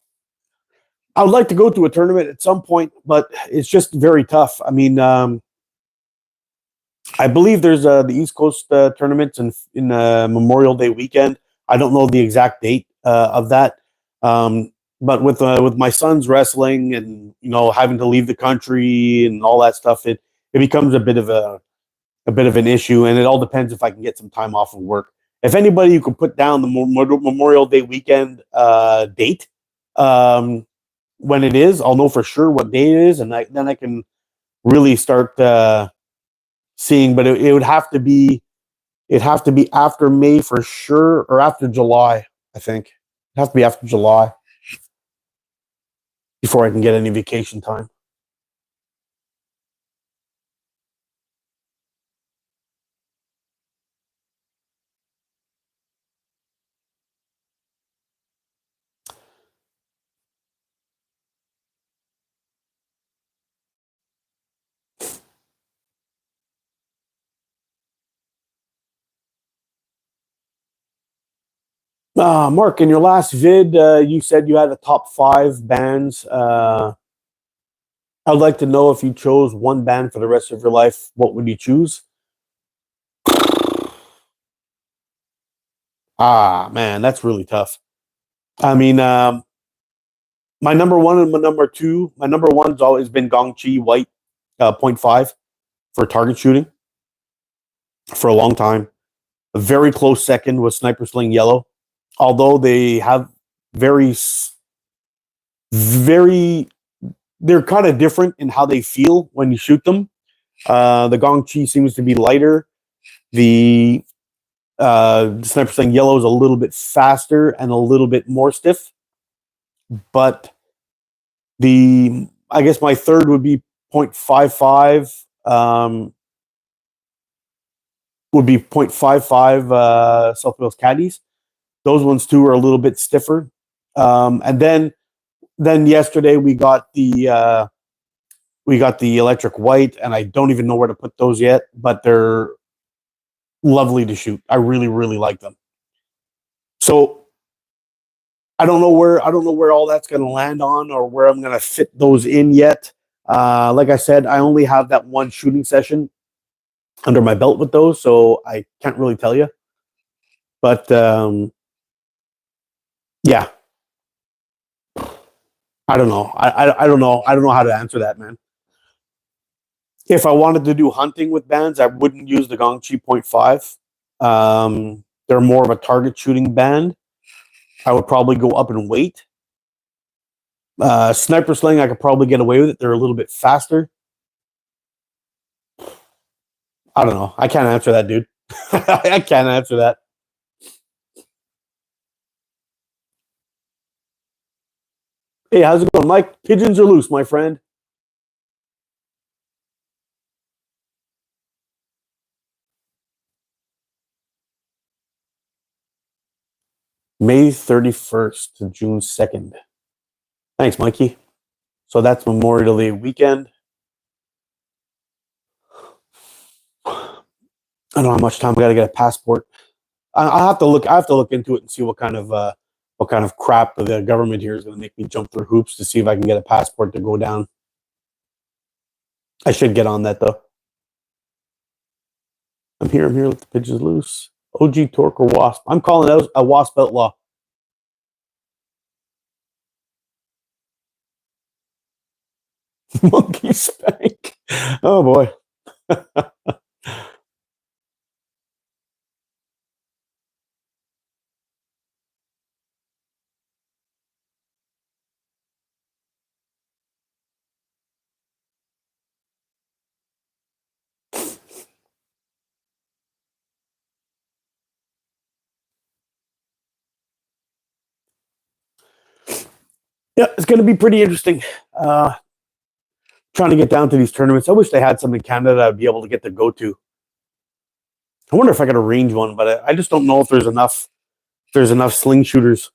I would like to go to a tournament at some point, but it's just very tough. I mean, I believe there's the East Coast tournaments in Memorial Day weekend. I don't know the exact date of that, but with my son's wrestling and having to leave the country and all that stuff, it becomes a bit of an issue, and it all depends if I can get some time off of work. If anybody you could put down the Memorial Day weekend date, when it is, I'll know for sure what day it is, and then I can really start seeing. But it would have to be after May for sure, or after July. I think it has to be after July before I can get any vacation time. Mark, in your last vid, you said you had a top 5 bands. I'd like to know, if you chose one band for the rest of your life, what would you choose? Ah, man, that's really tough. I mean, my number one and my number two. My number one's always been Gong Chi White .5 for target shooting for a long time. A very close second was Sniper Sling Yellow, although they have very, very, they're kind of different in how they feel when you shoot them. The Gong Chi seems to be lighter. The Sniper Sling Yellow is a little bit faster and a little bit more stiff. But I guess my third would be 0.55. Would be 0.55 South Wales Caddies. Those ones too are a little bit stiffer. And then yesterday we got the electric white, and I don't even know where to put those yet, but they're lovely to shoot. I really, really like them. So I don't know where all that's going to land on, or where I'm going to fit those in yet. Like I said, I only have that one shooting session under my belt with those, so I can't really tell you. But yeah, I don't know. I don't know. I don't know how to answer that, man. If I wanted to do hunting with bands, I wouldn't use the Gongchi .5. They're more of a target shooting band. I would probably go up in weight. Sniper Sling, I could probably get away with it. They're a little bit faster. I don't know. I can't answer that, dude. I can't answer that. Hey, how's it going, Mike? Pigeons are loose, my friend. May 31st to June 2nd. Thanks, Mikey. So that's Memorial Day weekend. I don't know how much time I got to get a passport. I have to look into it and see what kind of crap the government here is going to make me jump through hoops to see if I can get a passport to go down. I should get on that though. I'm here. Let the pigeons loose. OG Torque or Wasp? I'm calling out a Wasp Outlaw. Monkey Spank. Oh boy. Yeah, it's going to be pretty interesting. Trying to get down to these tournaments. I wish they had some in Canada I'd be able to get to go to. I wonder if I could arrange one, but I just don't know if there's enough. If there's enough sling shooters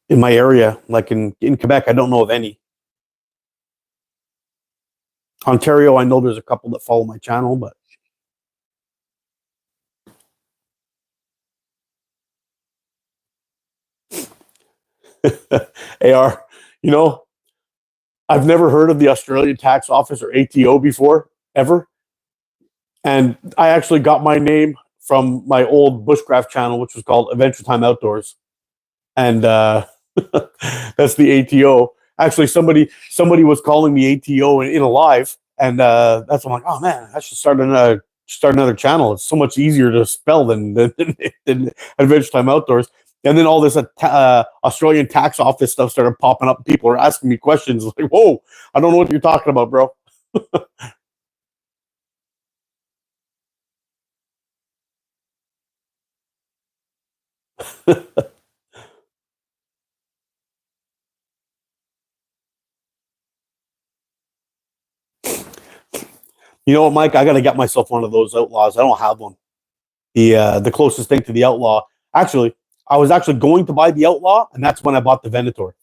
in my area, like in Quebec. I don't know of any. Ontario, I know there's a couple that follow my channel, but AR, you know, I've never heard of the Australian Tax Office or ATO before, ever. And I actually got my name from my old bushcraft channel, which was called Adventure Time Outdoors. And that's the ATO. Actually, somebody was calling me ATO in a live, and that's I'm like, oh man, I should start another channel. It's so much easier to spell than Adventure Time Outdoors. And then all this Australian tax office stuff started popping up. People are asking me questions like, "Whoa, I don't know what you're talking about, bro." You know what, Mike? I got to get myself one of those outlaws. I don't have one. The closest thing to the outlaw, actually, I was actually going to buy the outlaw, and that's when I bought the Venator.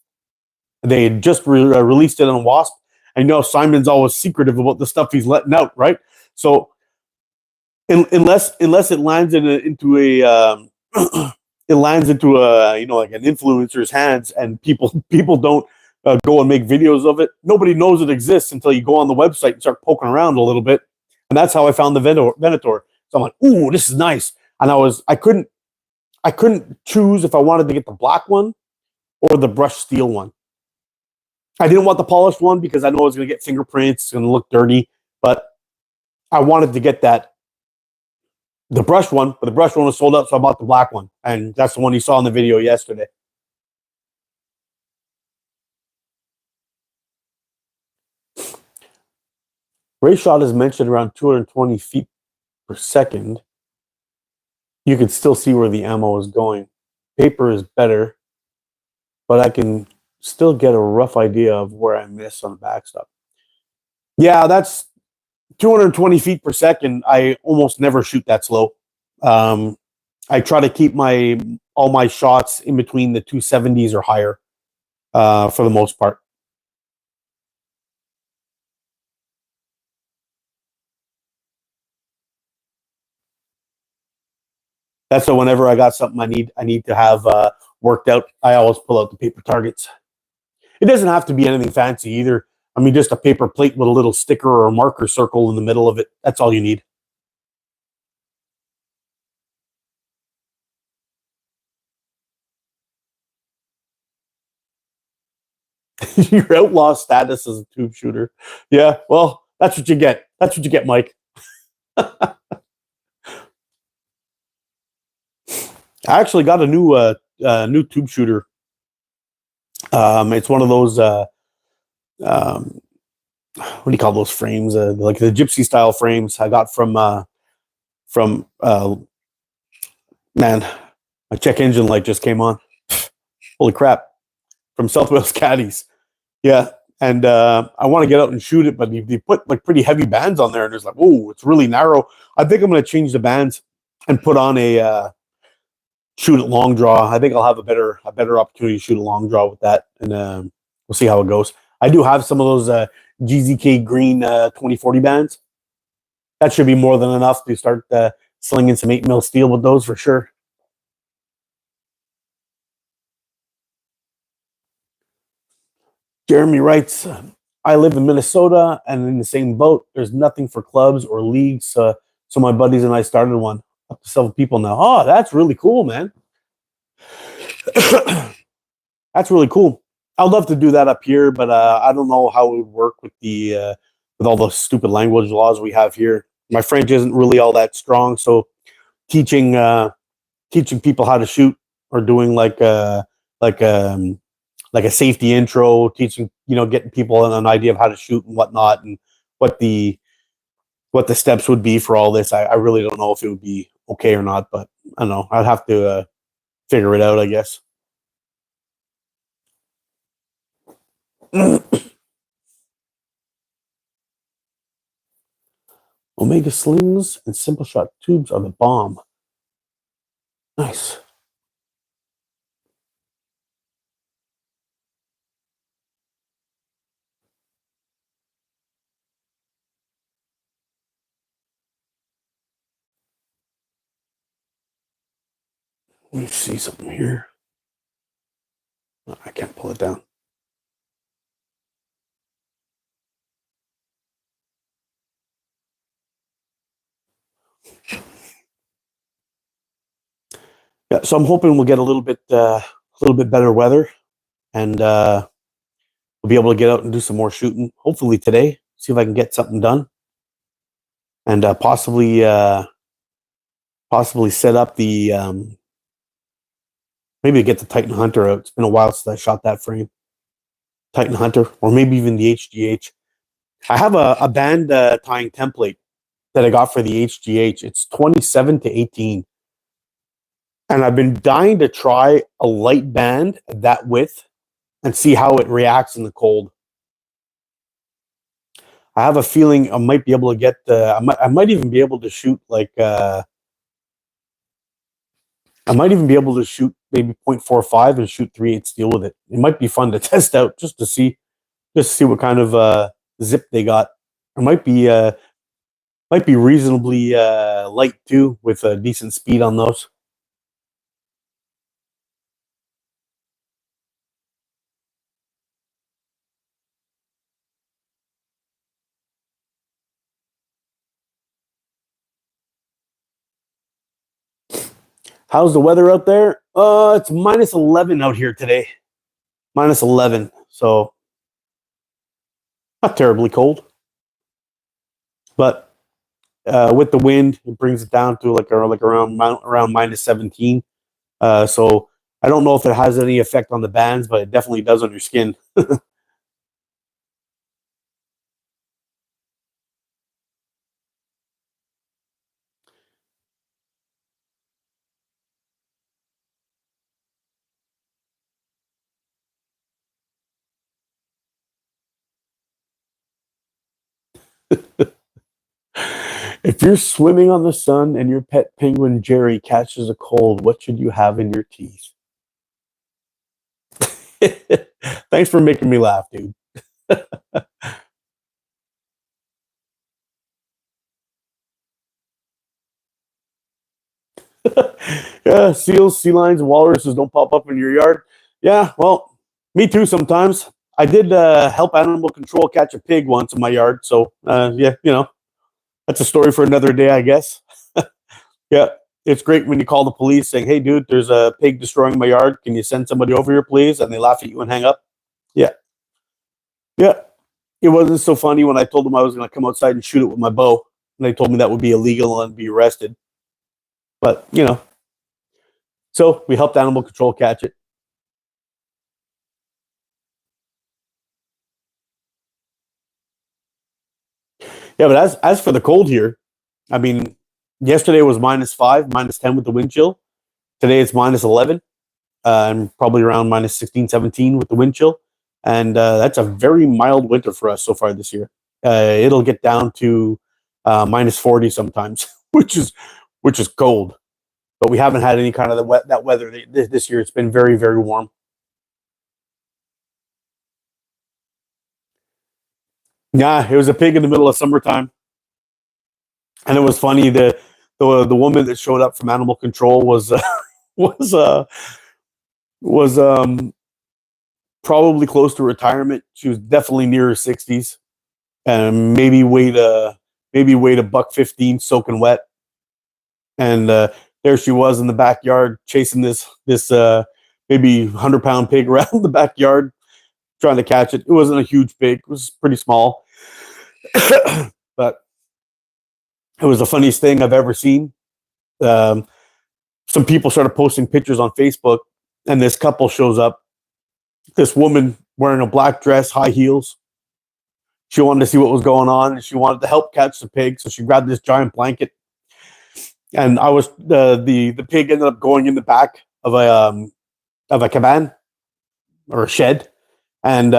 They had just released it on Wasp. I know Simon's always secretive about the stuff he's letting out, right? So unless it lands into a it lands into a like an influencer's hands, and people don't go and make videos of it. Nobody knows it exists until you go on the website and start poking around a little bit, and that's how I found the Venator. So I'm like, ooh, this is nice, and I couldn't choose if I wanted to get the black one or the brushed steel one. I didn't want the polished one because I know it's going to get fingerprints, it's going to look dirty, but I wanted to get the brushed one, but the brushed one was sold out, so I bought the black one, and that's the one you saw in the video yesterday. Ray shot is mentioned around 220 feet per second. You can still see where the ammo is going. Paper is better, but I can still get a rough idea of where I miss on the backstop. Yeah, that's 220 feet per second. I almost never shoot that slow. I try to keep all my shots in between the 270s or higher for the most part. That's so whenever I got something I need to have worked out, I always pull out the paper targets. It doesn't have to be anything fancy either. I mean, just a paper plate with a little sticker or a marker circle in the middle of it. That's all you need. Your outlaw status as a tube shooter. Yeah, well, that's what you get. That's what you get, Mike. I actually got a new tube shooter. It's one of those what do you call those frames? Like the gypsy style frames I got from man, my check engine light just came on. Holy crap! From South Wales Caddies. Yeah, and I want to get out and shoot it, but they put like pretty heavy bands on there, and it's like, oh, it's really narrow. I think I'm going to change the bands and put on a shoot it long draw. I think I'll have a better opportunity to shoot a long draw with that, and we'll see how it goes. I do have some of those GZK green 2040 bands. That should be more than enough to start slinging some 8mm steel with those for sure. Jeremy writes, I live in Minnesota and in the same boat. There's nothing for clubs or leagues. So my buddies and I started one. Up to 7 people now. Oh, that's really cool, man. That's really cool. I'd love to do that up here, but I don't know how it would work with with all the stupid language laws we have here. My French isn't really all that strong, so teaching people how to shoot or doing like a safety intro, teaching getting people an idea of how to shoot and whatnot, and what the steps would be for all this. I really don't know if it would be okay or not, but I don't know. I'd have to figure it out, I guess. Omega slings and simple shot tubes are the bomb. Nice. Let me see something here. Oh, I can't pull it down. Yeah, so I'm hoping we'll get a little bit better weather, and we'll be able to get out and do some more shooting. Hopefully today. See if I can get something done, and possibly set up the maybe get the Titan Hunter out. It's been a while since I shot that frame. Titan Hunter, or maybe even the HGH. I have a band tying template that I got for the HGH. It's 27 to 18. And I've been dying to try a light band that width and see how it reacts in the cold. I have a feeling I might be able to get I might even be able to shoot like I might even be able to shoot maybe 0.45 and shoot 3/8 steel with it. It might be fun to test out just to see what kind of zip they got. It might be reasonably light too, with a decent speed on those. How's the weather out there? It's minus 11 out here today. Minus 11, so not terribly cold, but with the wind, it brings it down to like around minus 17. So I don't know if it has any effect on the bands, but it definitely does on your skin. If you're swimming on the sun and your pet penguin Jerry catches a cold, what should you have in your teeth? Thanks for making me laugh, dude. Yeah, seals, sea lions, and walruses don't pop up in your yard. Yeah, well, me too sometimes. I did help animal control catch a pig once in my yard. So, yeah, that's a story for another day, I guess. Yeah, it's great when you call the police saying, hey, dude, there's a pig destroying my yard. Can you send somebody over here, please? And they laugh at you and hang up. Yeah. Yeah. It wasn't so funny when I told them I was going to come outside and shoot it with my bow. And they told me that would be illegal and be arrested. But, so we helped animal control catch it. Yeah, but as for the cold here, I mean, yesterday was -5, -10 with the wind chill. Today it's -11, and probably around -16, 17 with the wind chill. And that's a very mild winter for us so far this year. It'll get down to -40 sometimes, which is cold. But we haven't had any kind of that weather this year. It's been very, very warm. Yeah, it was a pig in the middle of summertime, and it was funny. The woman that showed up from animal control was was uh, was probably close to retirement. She was definitely near her 60s, and maybe weighed a buck 15, soaking wet. And there she was in the backyard chasing this maybe 100-pound pig around the backyard, trying to catch it. It wasn't a huge pig; it was pretty small, but it was the funniest thing I've ever seen. Um, some people started posting pictures on Facebook, and this couple shows up. This woman wearing a black dress, high heels. She wanted to see what was going on, and she wanted to help catch the pig. So she grabbed this giant blanket, and I was the pig ended up going in the back of a cabana or a shed, and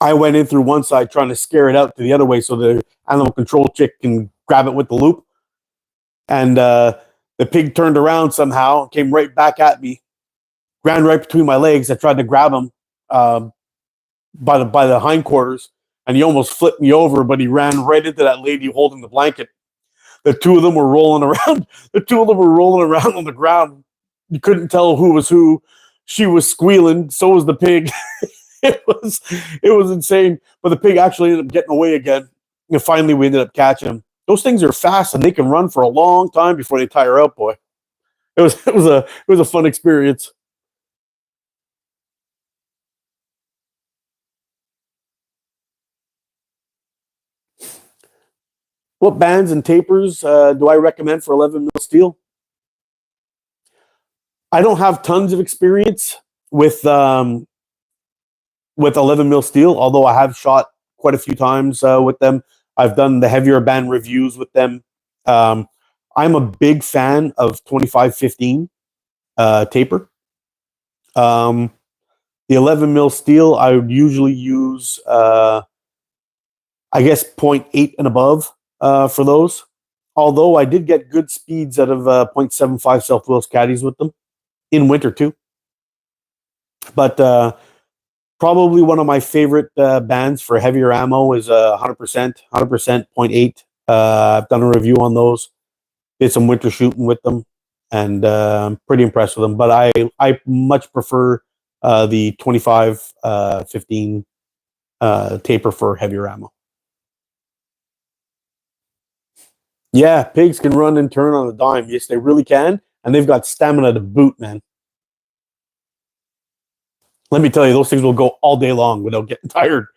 I went in through one side trying to scare it out to the other way so the animal control chick can grab it with the loop. And the pig turned around somehow, came right back at me, ran right between my legs. I tried to grab him by the hindquarters, and he almost flipped me over, but he ran right into that lady holding the blanket. The two of them were rolling around. The two of them were rolling around on the ground. You couldn't tell who was who. She was squealing. So was the pig. it was insane. But the pig actually ended up getting away again. And finally, we ended up catching him. Those things are fast and they can run for a long time before they tire out, boy. It was a fun experience. What bands and tapers do I recommend for 11 mil steel? I don't have tons of experience with 11 mil steel, although I have shot quite a few times with them. I've done the heavier band reviews with them. I'm a big fan of 2515 taper. The 11 mil steel, I would usually use, I guess, 0.8 and above for those. Although I did get good speeds out of 0.75 South Wales caddies with them in winter too. But probably one of my favorite bands for heavier ammo is 100%, 0.8. I've done a review on those. Did some winter shooting with them, and I'm pretty impressed with them. But I much prefer the 25-15 taper for heavier ammo. Yeah, pigs can run and turn on a dime. Yes, they really can, and they've got stamina to boot, man. Let me tell you, those things will go all day long without getting tired.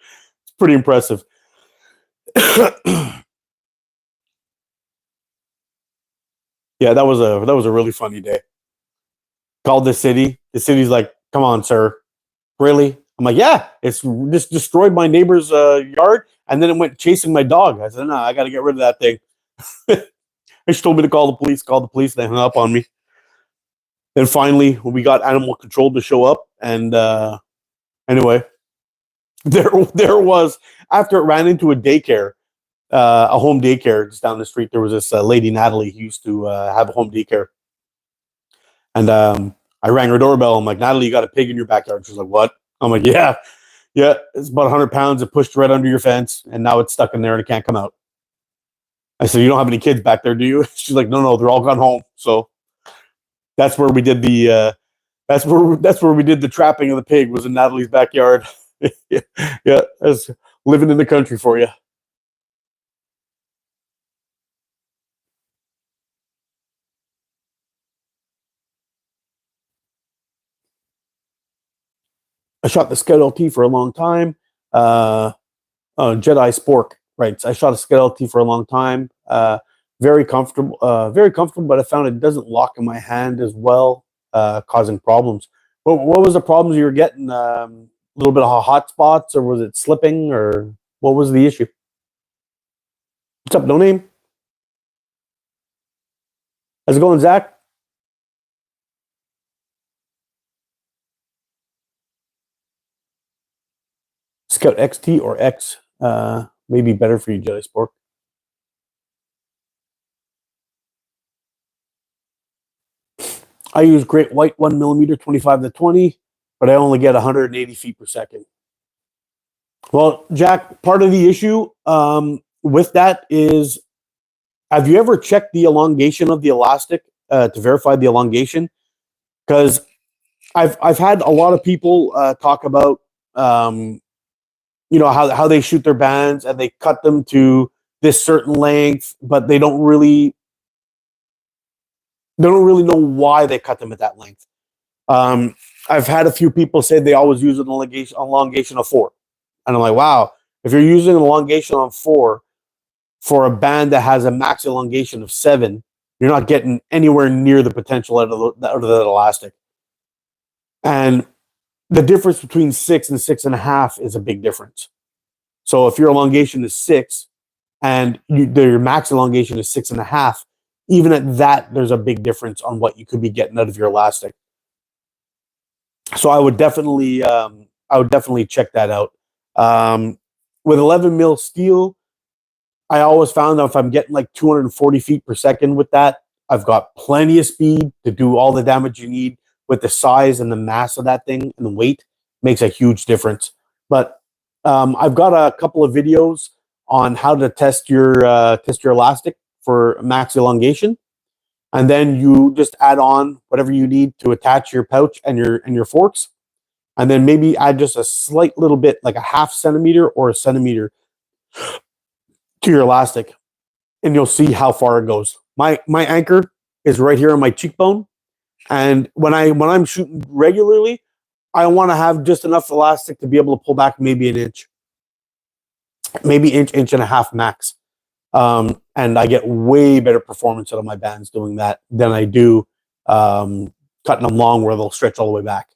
It's pretty impressive. Yeah, that was a really funny day. Called the city. The city's like, "Come on, sir, really?" I'm like, "Yeah, it's just destroyed my neighbor's yard, and then it went chasing my dog." I said, "No, I got to get rid of that thing." They just told me to call the police. Call the police. They hung up on me. Then finally, we got animal control to show up, and anyway, there was, after it ran into a daycare, a home daycare just down the street. There was this lady, Natalie, who used to have a home daycare, and I rang her doorbell. I'm like, "Natalie, you got a pig in your backyard?" She's like, "What?" I'm like, "Yeah, yeah, it's about 100 pounds. It pushed right under your fence, and now it's stuck in there and it can't come out." I said, "You don't have any kids back there, do you?" She's like, "No, they're all gone home." So that's where we did the that's where we did the trapping of the pig, was in Natalie's backyard. Yeah, yeah, that's living in the country for you. I shot the Scout LT for a long time. Uh, Jedi Spork, right? I shot a Scout LT for a long time. Very comfortable, but I found it doesn't lock in my hand as well, causing problems. What was the problems you were getting? A little bit of hot spots, or was it slipping, or what was the issue? What's up, no name? How's it going, Zach? Scout XT or X may be better for you, Jedi Spork. I use Great White 1mm 25-20, but I only get 180 feet per second. Well, Jack, part of the issue with that is, have you ever checked the elongation of the elastic to verify the elongation? Because I've had a lot of people talk about how they shoot their bands and they cut them to this certain length, but they don't really know why they cut them at that length. I've had a few people say they always use an elongation of 4. And I'm like, wow, if you're using an elongation on 4 for a band that has a max elongation of 7, you're not getting anywhere near the potential out of that elastic. And the difference between 6 and 6.5 is a big difference. So if your elongation is 6 and your max elongation is 6.5, even at that, there's a big difference on what you could be getting out of your elastic. So I would definitely check that out. With 11 mil steel, I always found that if I'm getting like 240 feet per second with that, I've got plenty of speed to do all the damage you need. With the size and the mass of that thing and the weight, makes a huge difference. But I've got a couple of videos on how to test your elastic for max elongation, and then you just add on whatever you need to attach your pouch and your forks, and then maybe add just a slight little bit, like a half centimeter or a centimeter, to your elastic, and you'll see how far it goes. My anchor is right here on my cheekbone, and when I'm shooting regularly, I want to have just enough elastic to be able to pull back maybe an inch, maybe inch and a half max. And I get way better performance out of my bands doing that than I do cutting them long where they'll stretch all the way back.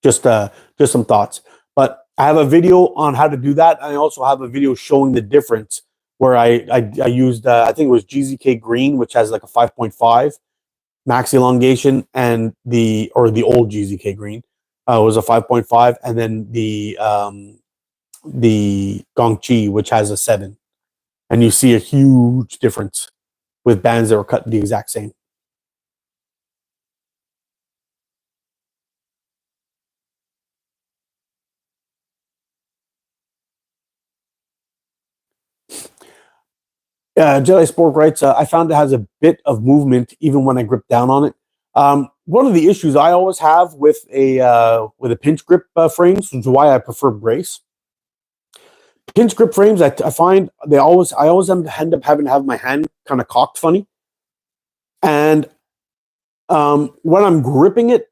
Just some thoughts. But I have a video on how to do that. I also have a video showing the difference where I used I think it was GZK Green, which has like a 5.5 max elongation, and the old GZK Green was a 5.5, and then the Gongchi, which has a 7. And you see a huge difference with bands that were cut the exact same. Jedi Sport writes, I found it has a bit of movement even when I grip down on it. One of the issues I always have with a pinch grip frames, which is why I prefer brace. Pinch grip frames, I find I always end up having to have my hand kind of cocked funny, and when I'm gripping it,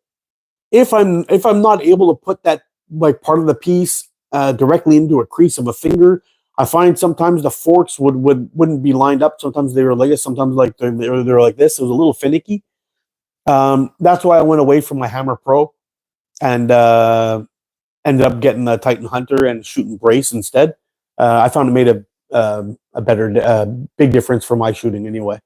if I'm not able to put that like part of the piece directly into a crease of a finger, I find sometimes the forks wouldn't be lined up. Sometimes they were like this. Sometimes like they're like this. It was a little finicky. That's why I went away from my Hammer Pro and ended up getting a Titan Hunter and shooting brace instead. I found it made a better big difference for my shooting anyway.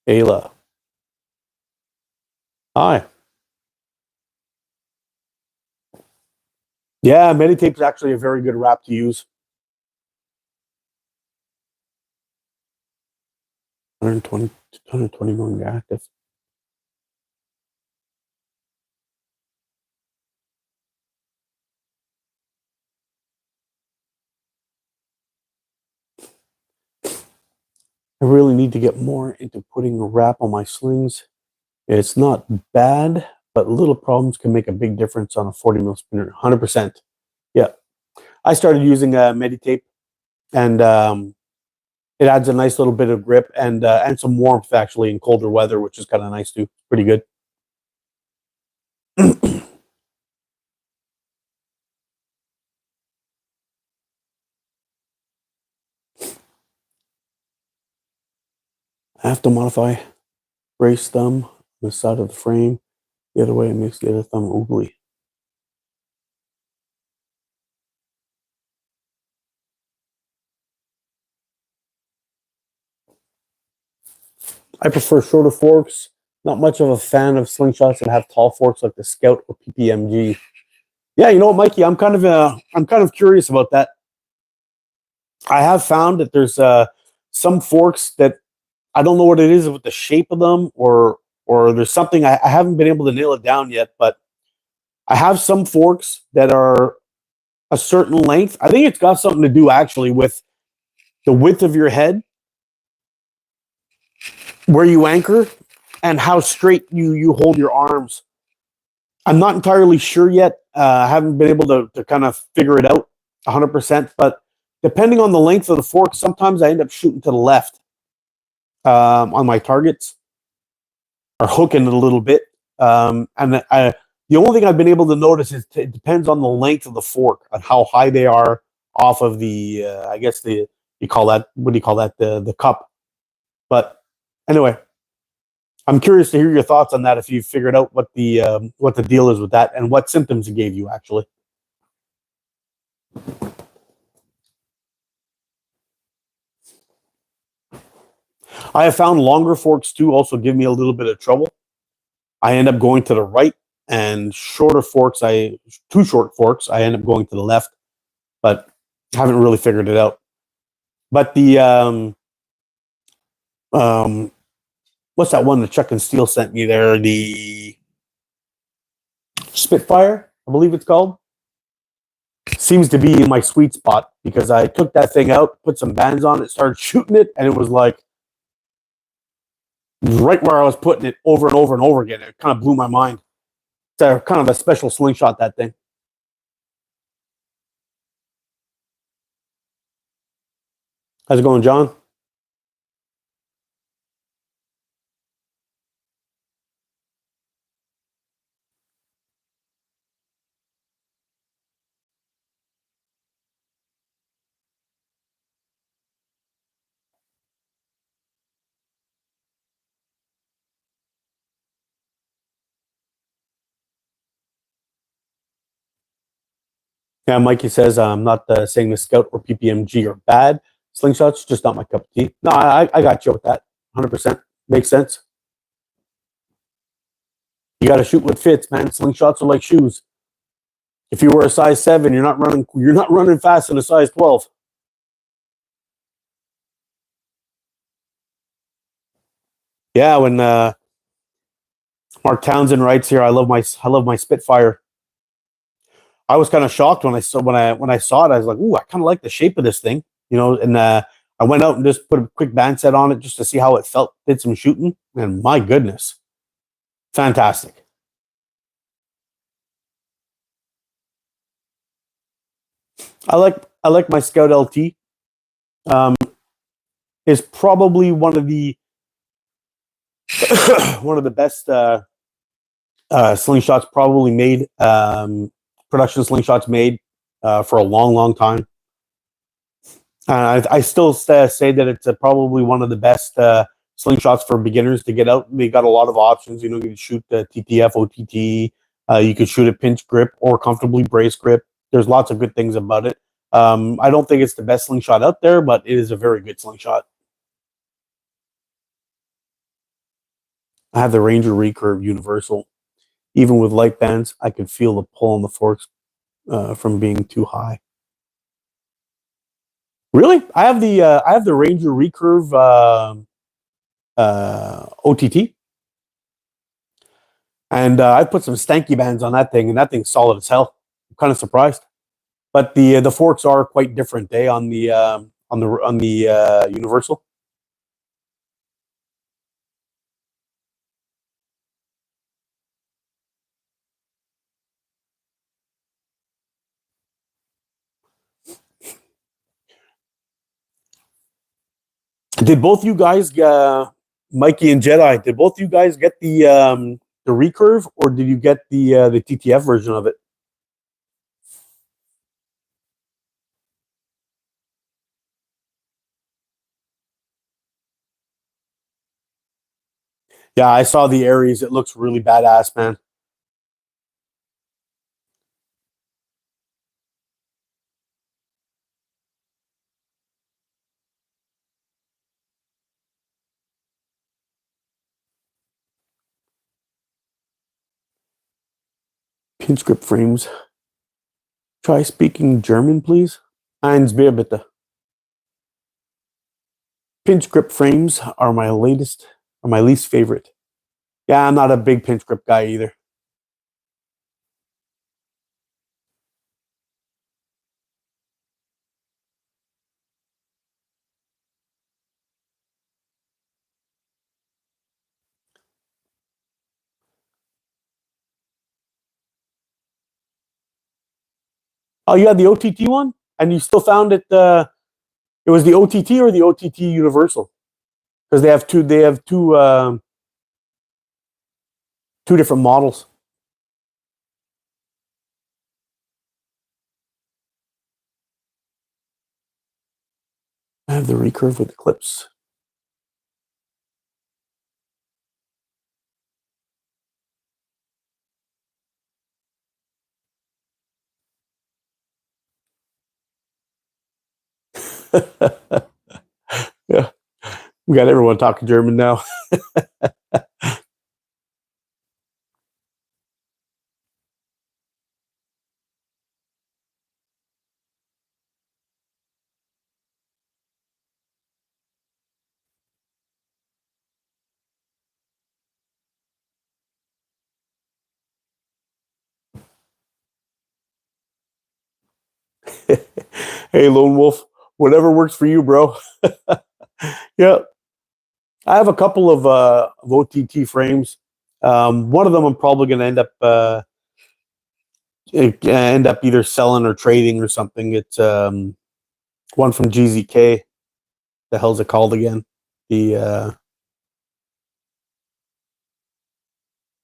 Ayla, hi. Yeah, Meditape is actually a very good wrap to use. 120 millimeter active. I really need to get more into putting a wrap on my slings. It's not bad, but little problems can make a big difference on a 40 mil spinner. 100%. Yeah, I started using Meditape, and it adds a nice little bit of grip and some warmth actually in colder weather, which is kind of nice too. Pretty good. I have to modify brace thumb on the side of the frame. The other way it makes the other thumb oogly. I prefer shorter forks. Not much of a fan of slingshots that have tall forks like the Scout or PPMG. Yeah, you know what, Mikey? I'm kind of curious about that. I have found that there's some forks that I don't know what it is with the shape of them, or there's something I haven't been able to nail it down yet. But I have some forks that are a certain length. I think it's got something to do actually with the width of your head, where you anchor, and how straight you hold your arms. I'm not entirely sure yet. I haven't been able to kind of figure it out 100%. But depending on the length of the fork, sometimes I end up shooting to the left on my targets, or hooking it a little bit. The only thing I've been able to notice is it depends on the length of the fork, on how high they are off of the, I guess you call that, what do you call that? The cup. But anyway, I'm curious to hear your thoughts on that. If you figured out what the deal is with that and what symptoms it gave you actually. I have found longer forks too also give me a little bit of trouble. I end up going to the right, and shorter forks, two short forks, I end up going to the left, but haven't really figured it out. But the what's that one that Chuck and Steele sent me there? The Spitfire, I believe it's called. Seems to be in my sweet spot because I took that thing out, put some bands on it, started shooting it, and it was like right where I was putting it over and over and over again. It kind of blew my mind. It's kind of a special slingshot, that thing. How's it going, John? Yeah, Mikey says I'm not saying the Scout or PPMG are bad. Slingshots just not my cup of tea. No, I got you with that. 100% makes sense. You got to shoot what fits, man. Slingshots are like shoes. If you were a size 7, you're not running fast in a size 12. Yeah, when Mark Townsend writes here, I love my Spitfire. I was kind of shocked when I saw it. I was like, ooh, I kind of like the shape of this thing, And I went out and just put a quick band set on it just to see how it felt. Did some shooting, and my goodness, fantastic. I like my Scout LT. Um, is probably one of the one of the best slingshots probably made. Production slingshots made for a long, long time. I still say that it's probably one of the best slingshots for beginners to get out. They got a lot of options. You can shoot the TTF, OTT. You could shoot a pinch grip or comfortably brace grip. There's lots of good things about it. I don't think it's the best slingshot out there, but it is a very good slingshot. I have the Ranger Recurve Universal. Even with light bands, I could feel the pull on the forks from being too high. Really, I have the Ranger Recurve OTT, and I put some stanky bands on that thing, and that thing's solid as hell. I'm kind of surprised, but the forks are quite different. On the Universal. Did both you guys, Mikey and Jedi? Did both you guys get the recurve, or did you get the TTF version of it? Yeah, I saw the Aries. It looks really badass, man. Pinch grip frames. Try speaking German, please. Eins Bier bitte. Pinch grip frames are my least favorite. Yeah, I'm not a big pinch grip guy either. Oh, you had the OTT one, and you still found it. It was the OTT or the OTT Universal, because they have two. They have two different models. I have the recurve with the clips. Yeah, we got everyone talking German now. Hey, Lone Wolf, whatever works for you, bro. Yeah, I have a couple of OTT frames. One of them I'm probably going to end up either selling or trading or something. It's one from GZK. The hell's it called again? The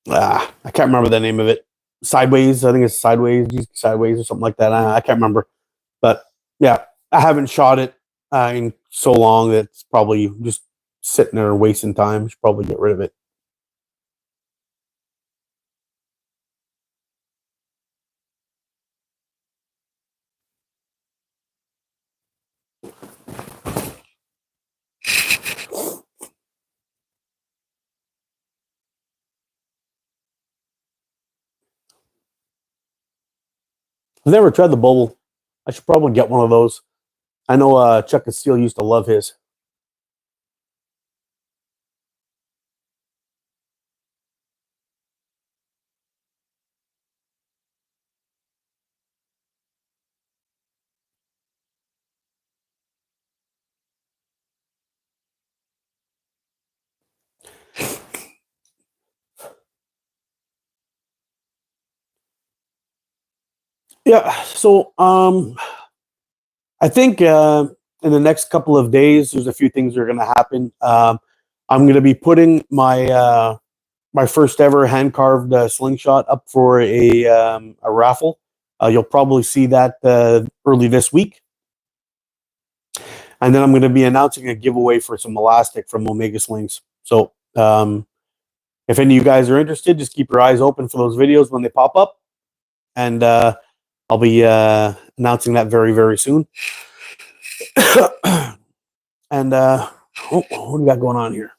I can't remember the name of it. Sideways, I think it's Sideways or something like that. I can't remember, but yeah, I haven't shot it in so long that it's probably just sitting there wasting time. Should probably get rid of it. I've never tried the bubble. I should probably get one of those. I know Chuck and Steele used to love his. Yeah, so I think in the next couple of days, there's a few things that are going to happen. I'm going to be putting my first ever hand carved slingshot up for a raffle. You'll probably see that early this week, and then I'm going to be announcing a giveaway for some elastic from Omega Slings. So if any of you guys are interested, just keep your eyes open for those videos when they pop up, and I'll be announcing that very, very soon. And what do we got going on here?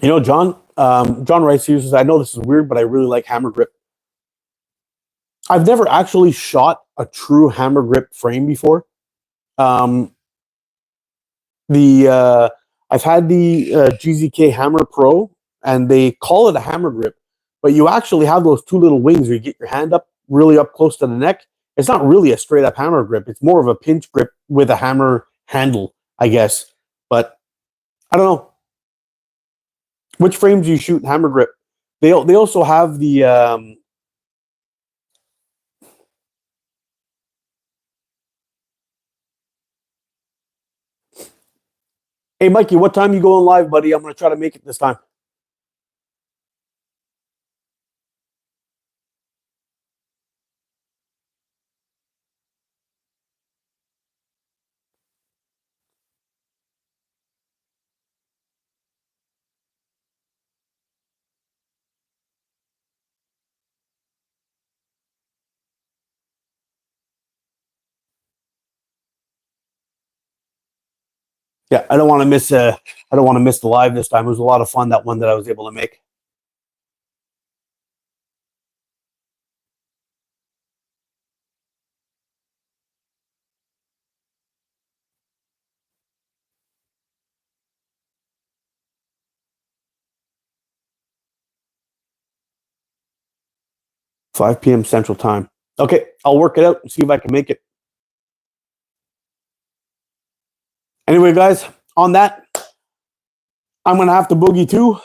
You know, John Rice uses. I know this is weird, but I really like hammer grip. I've never actually shot a true hammer grip frame before. Um, the I've had the GZK Hammer Pro, and they call it a hammer grip, but you actually have those two little wings where you get your hand up really up close to the neck. It's not really a straight up hammer grip. It's more of a pinch grip with a hammer handle, I guess. But I don't know which frames do you shoot in hammer grip. They also have the hey, Mikey, what time you going live, buddy? I'm going to try to make it this time. Yeah, I don't want to miss. I don't want to miss the live this time. It was a lot of fun, that one that I was able to make. Five p.m. Central Time. Okay, I'll work it out and see if I can make it. Anyway, guys, on that, I'm gonna have to boogie too.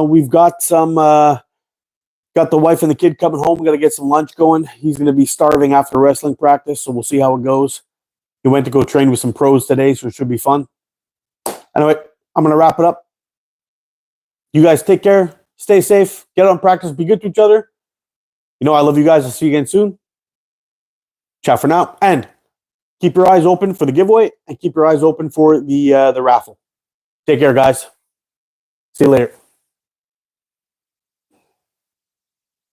We've got got the wife and the kid coming home. We got to get some lunch going. He's gonna be starving after wrestling practice, so we'll see how it goes. He went to go train with some pros today, so it should be fun. Anyway, I'm gonna wrap it up. You guys take care, stay safe, get on practice, be good to each other. You know I love you guys. I'll see you again soon. Ciao for now, and keep your eyes open for the giveaway and keep your eyes open for the raffle. Take care, guys. See you later.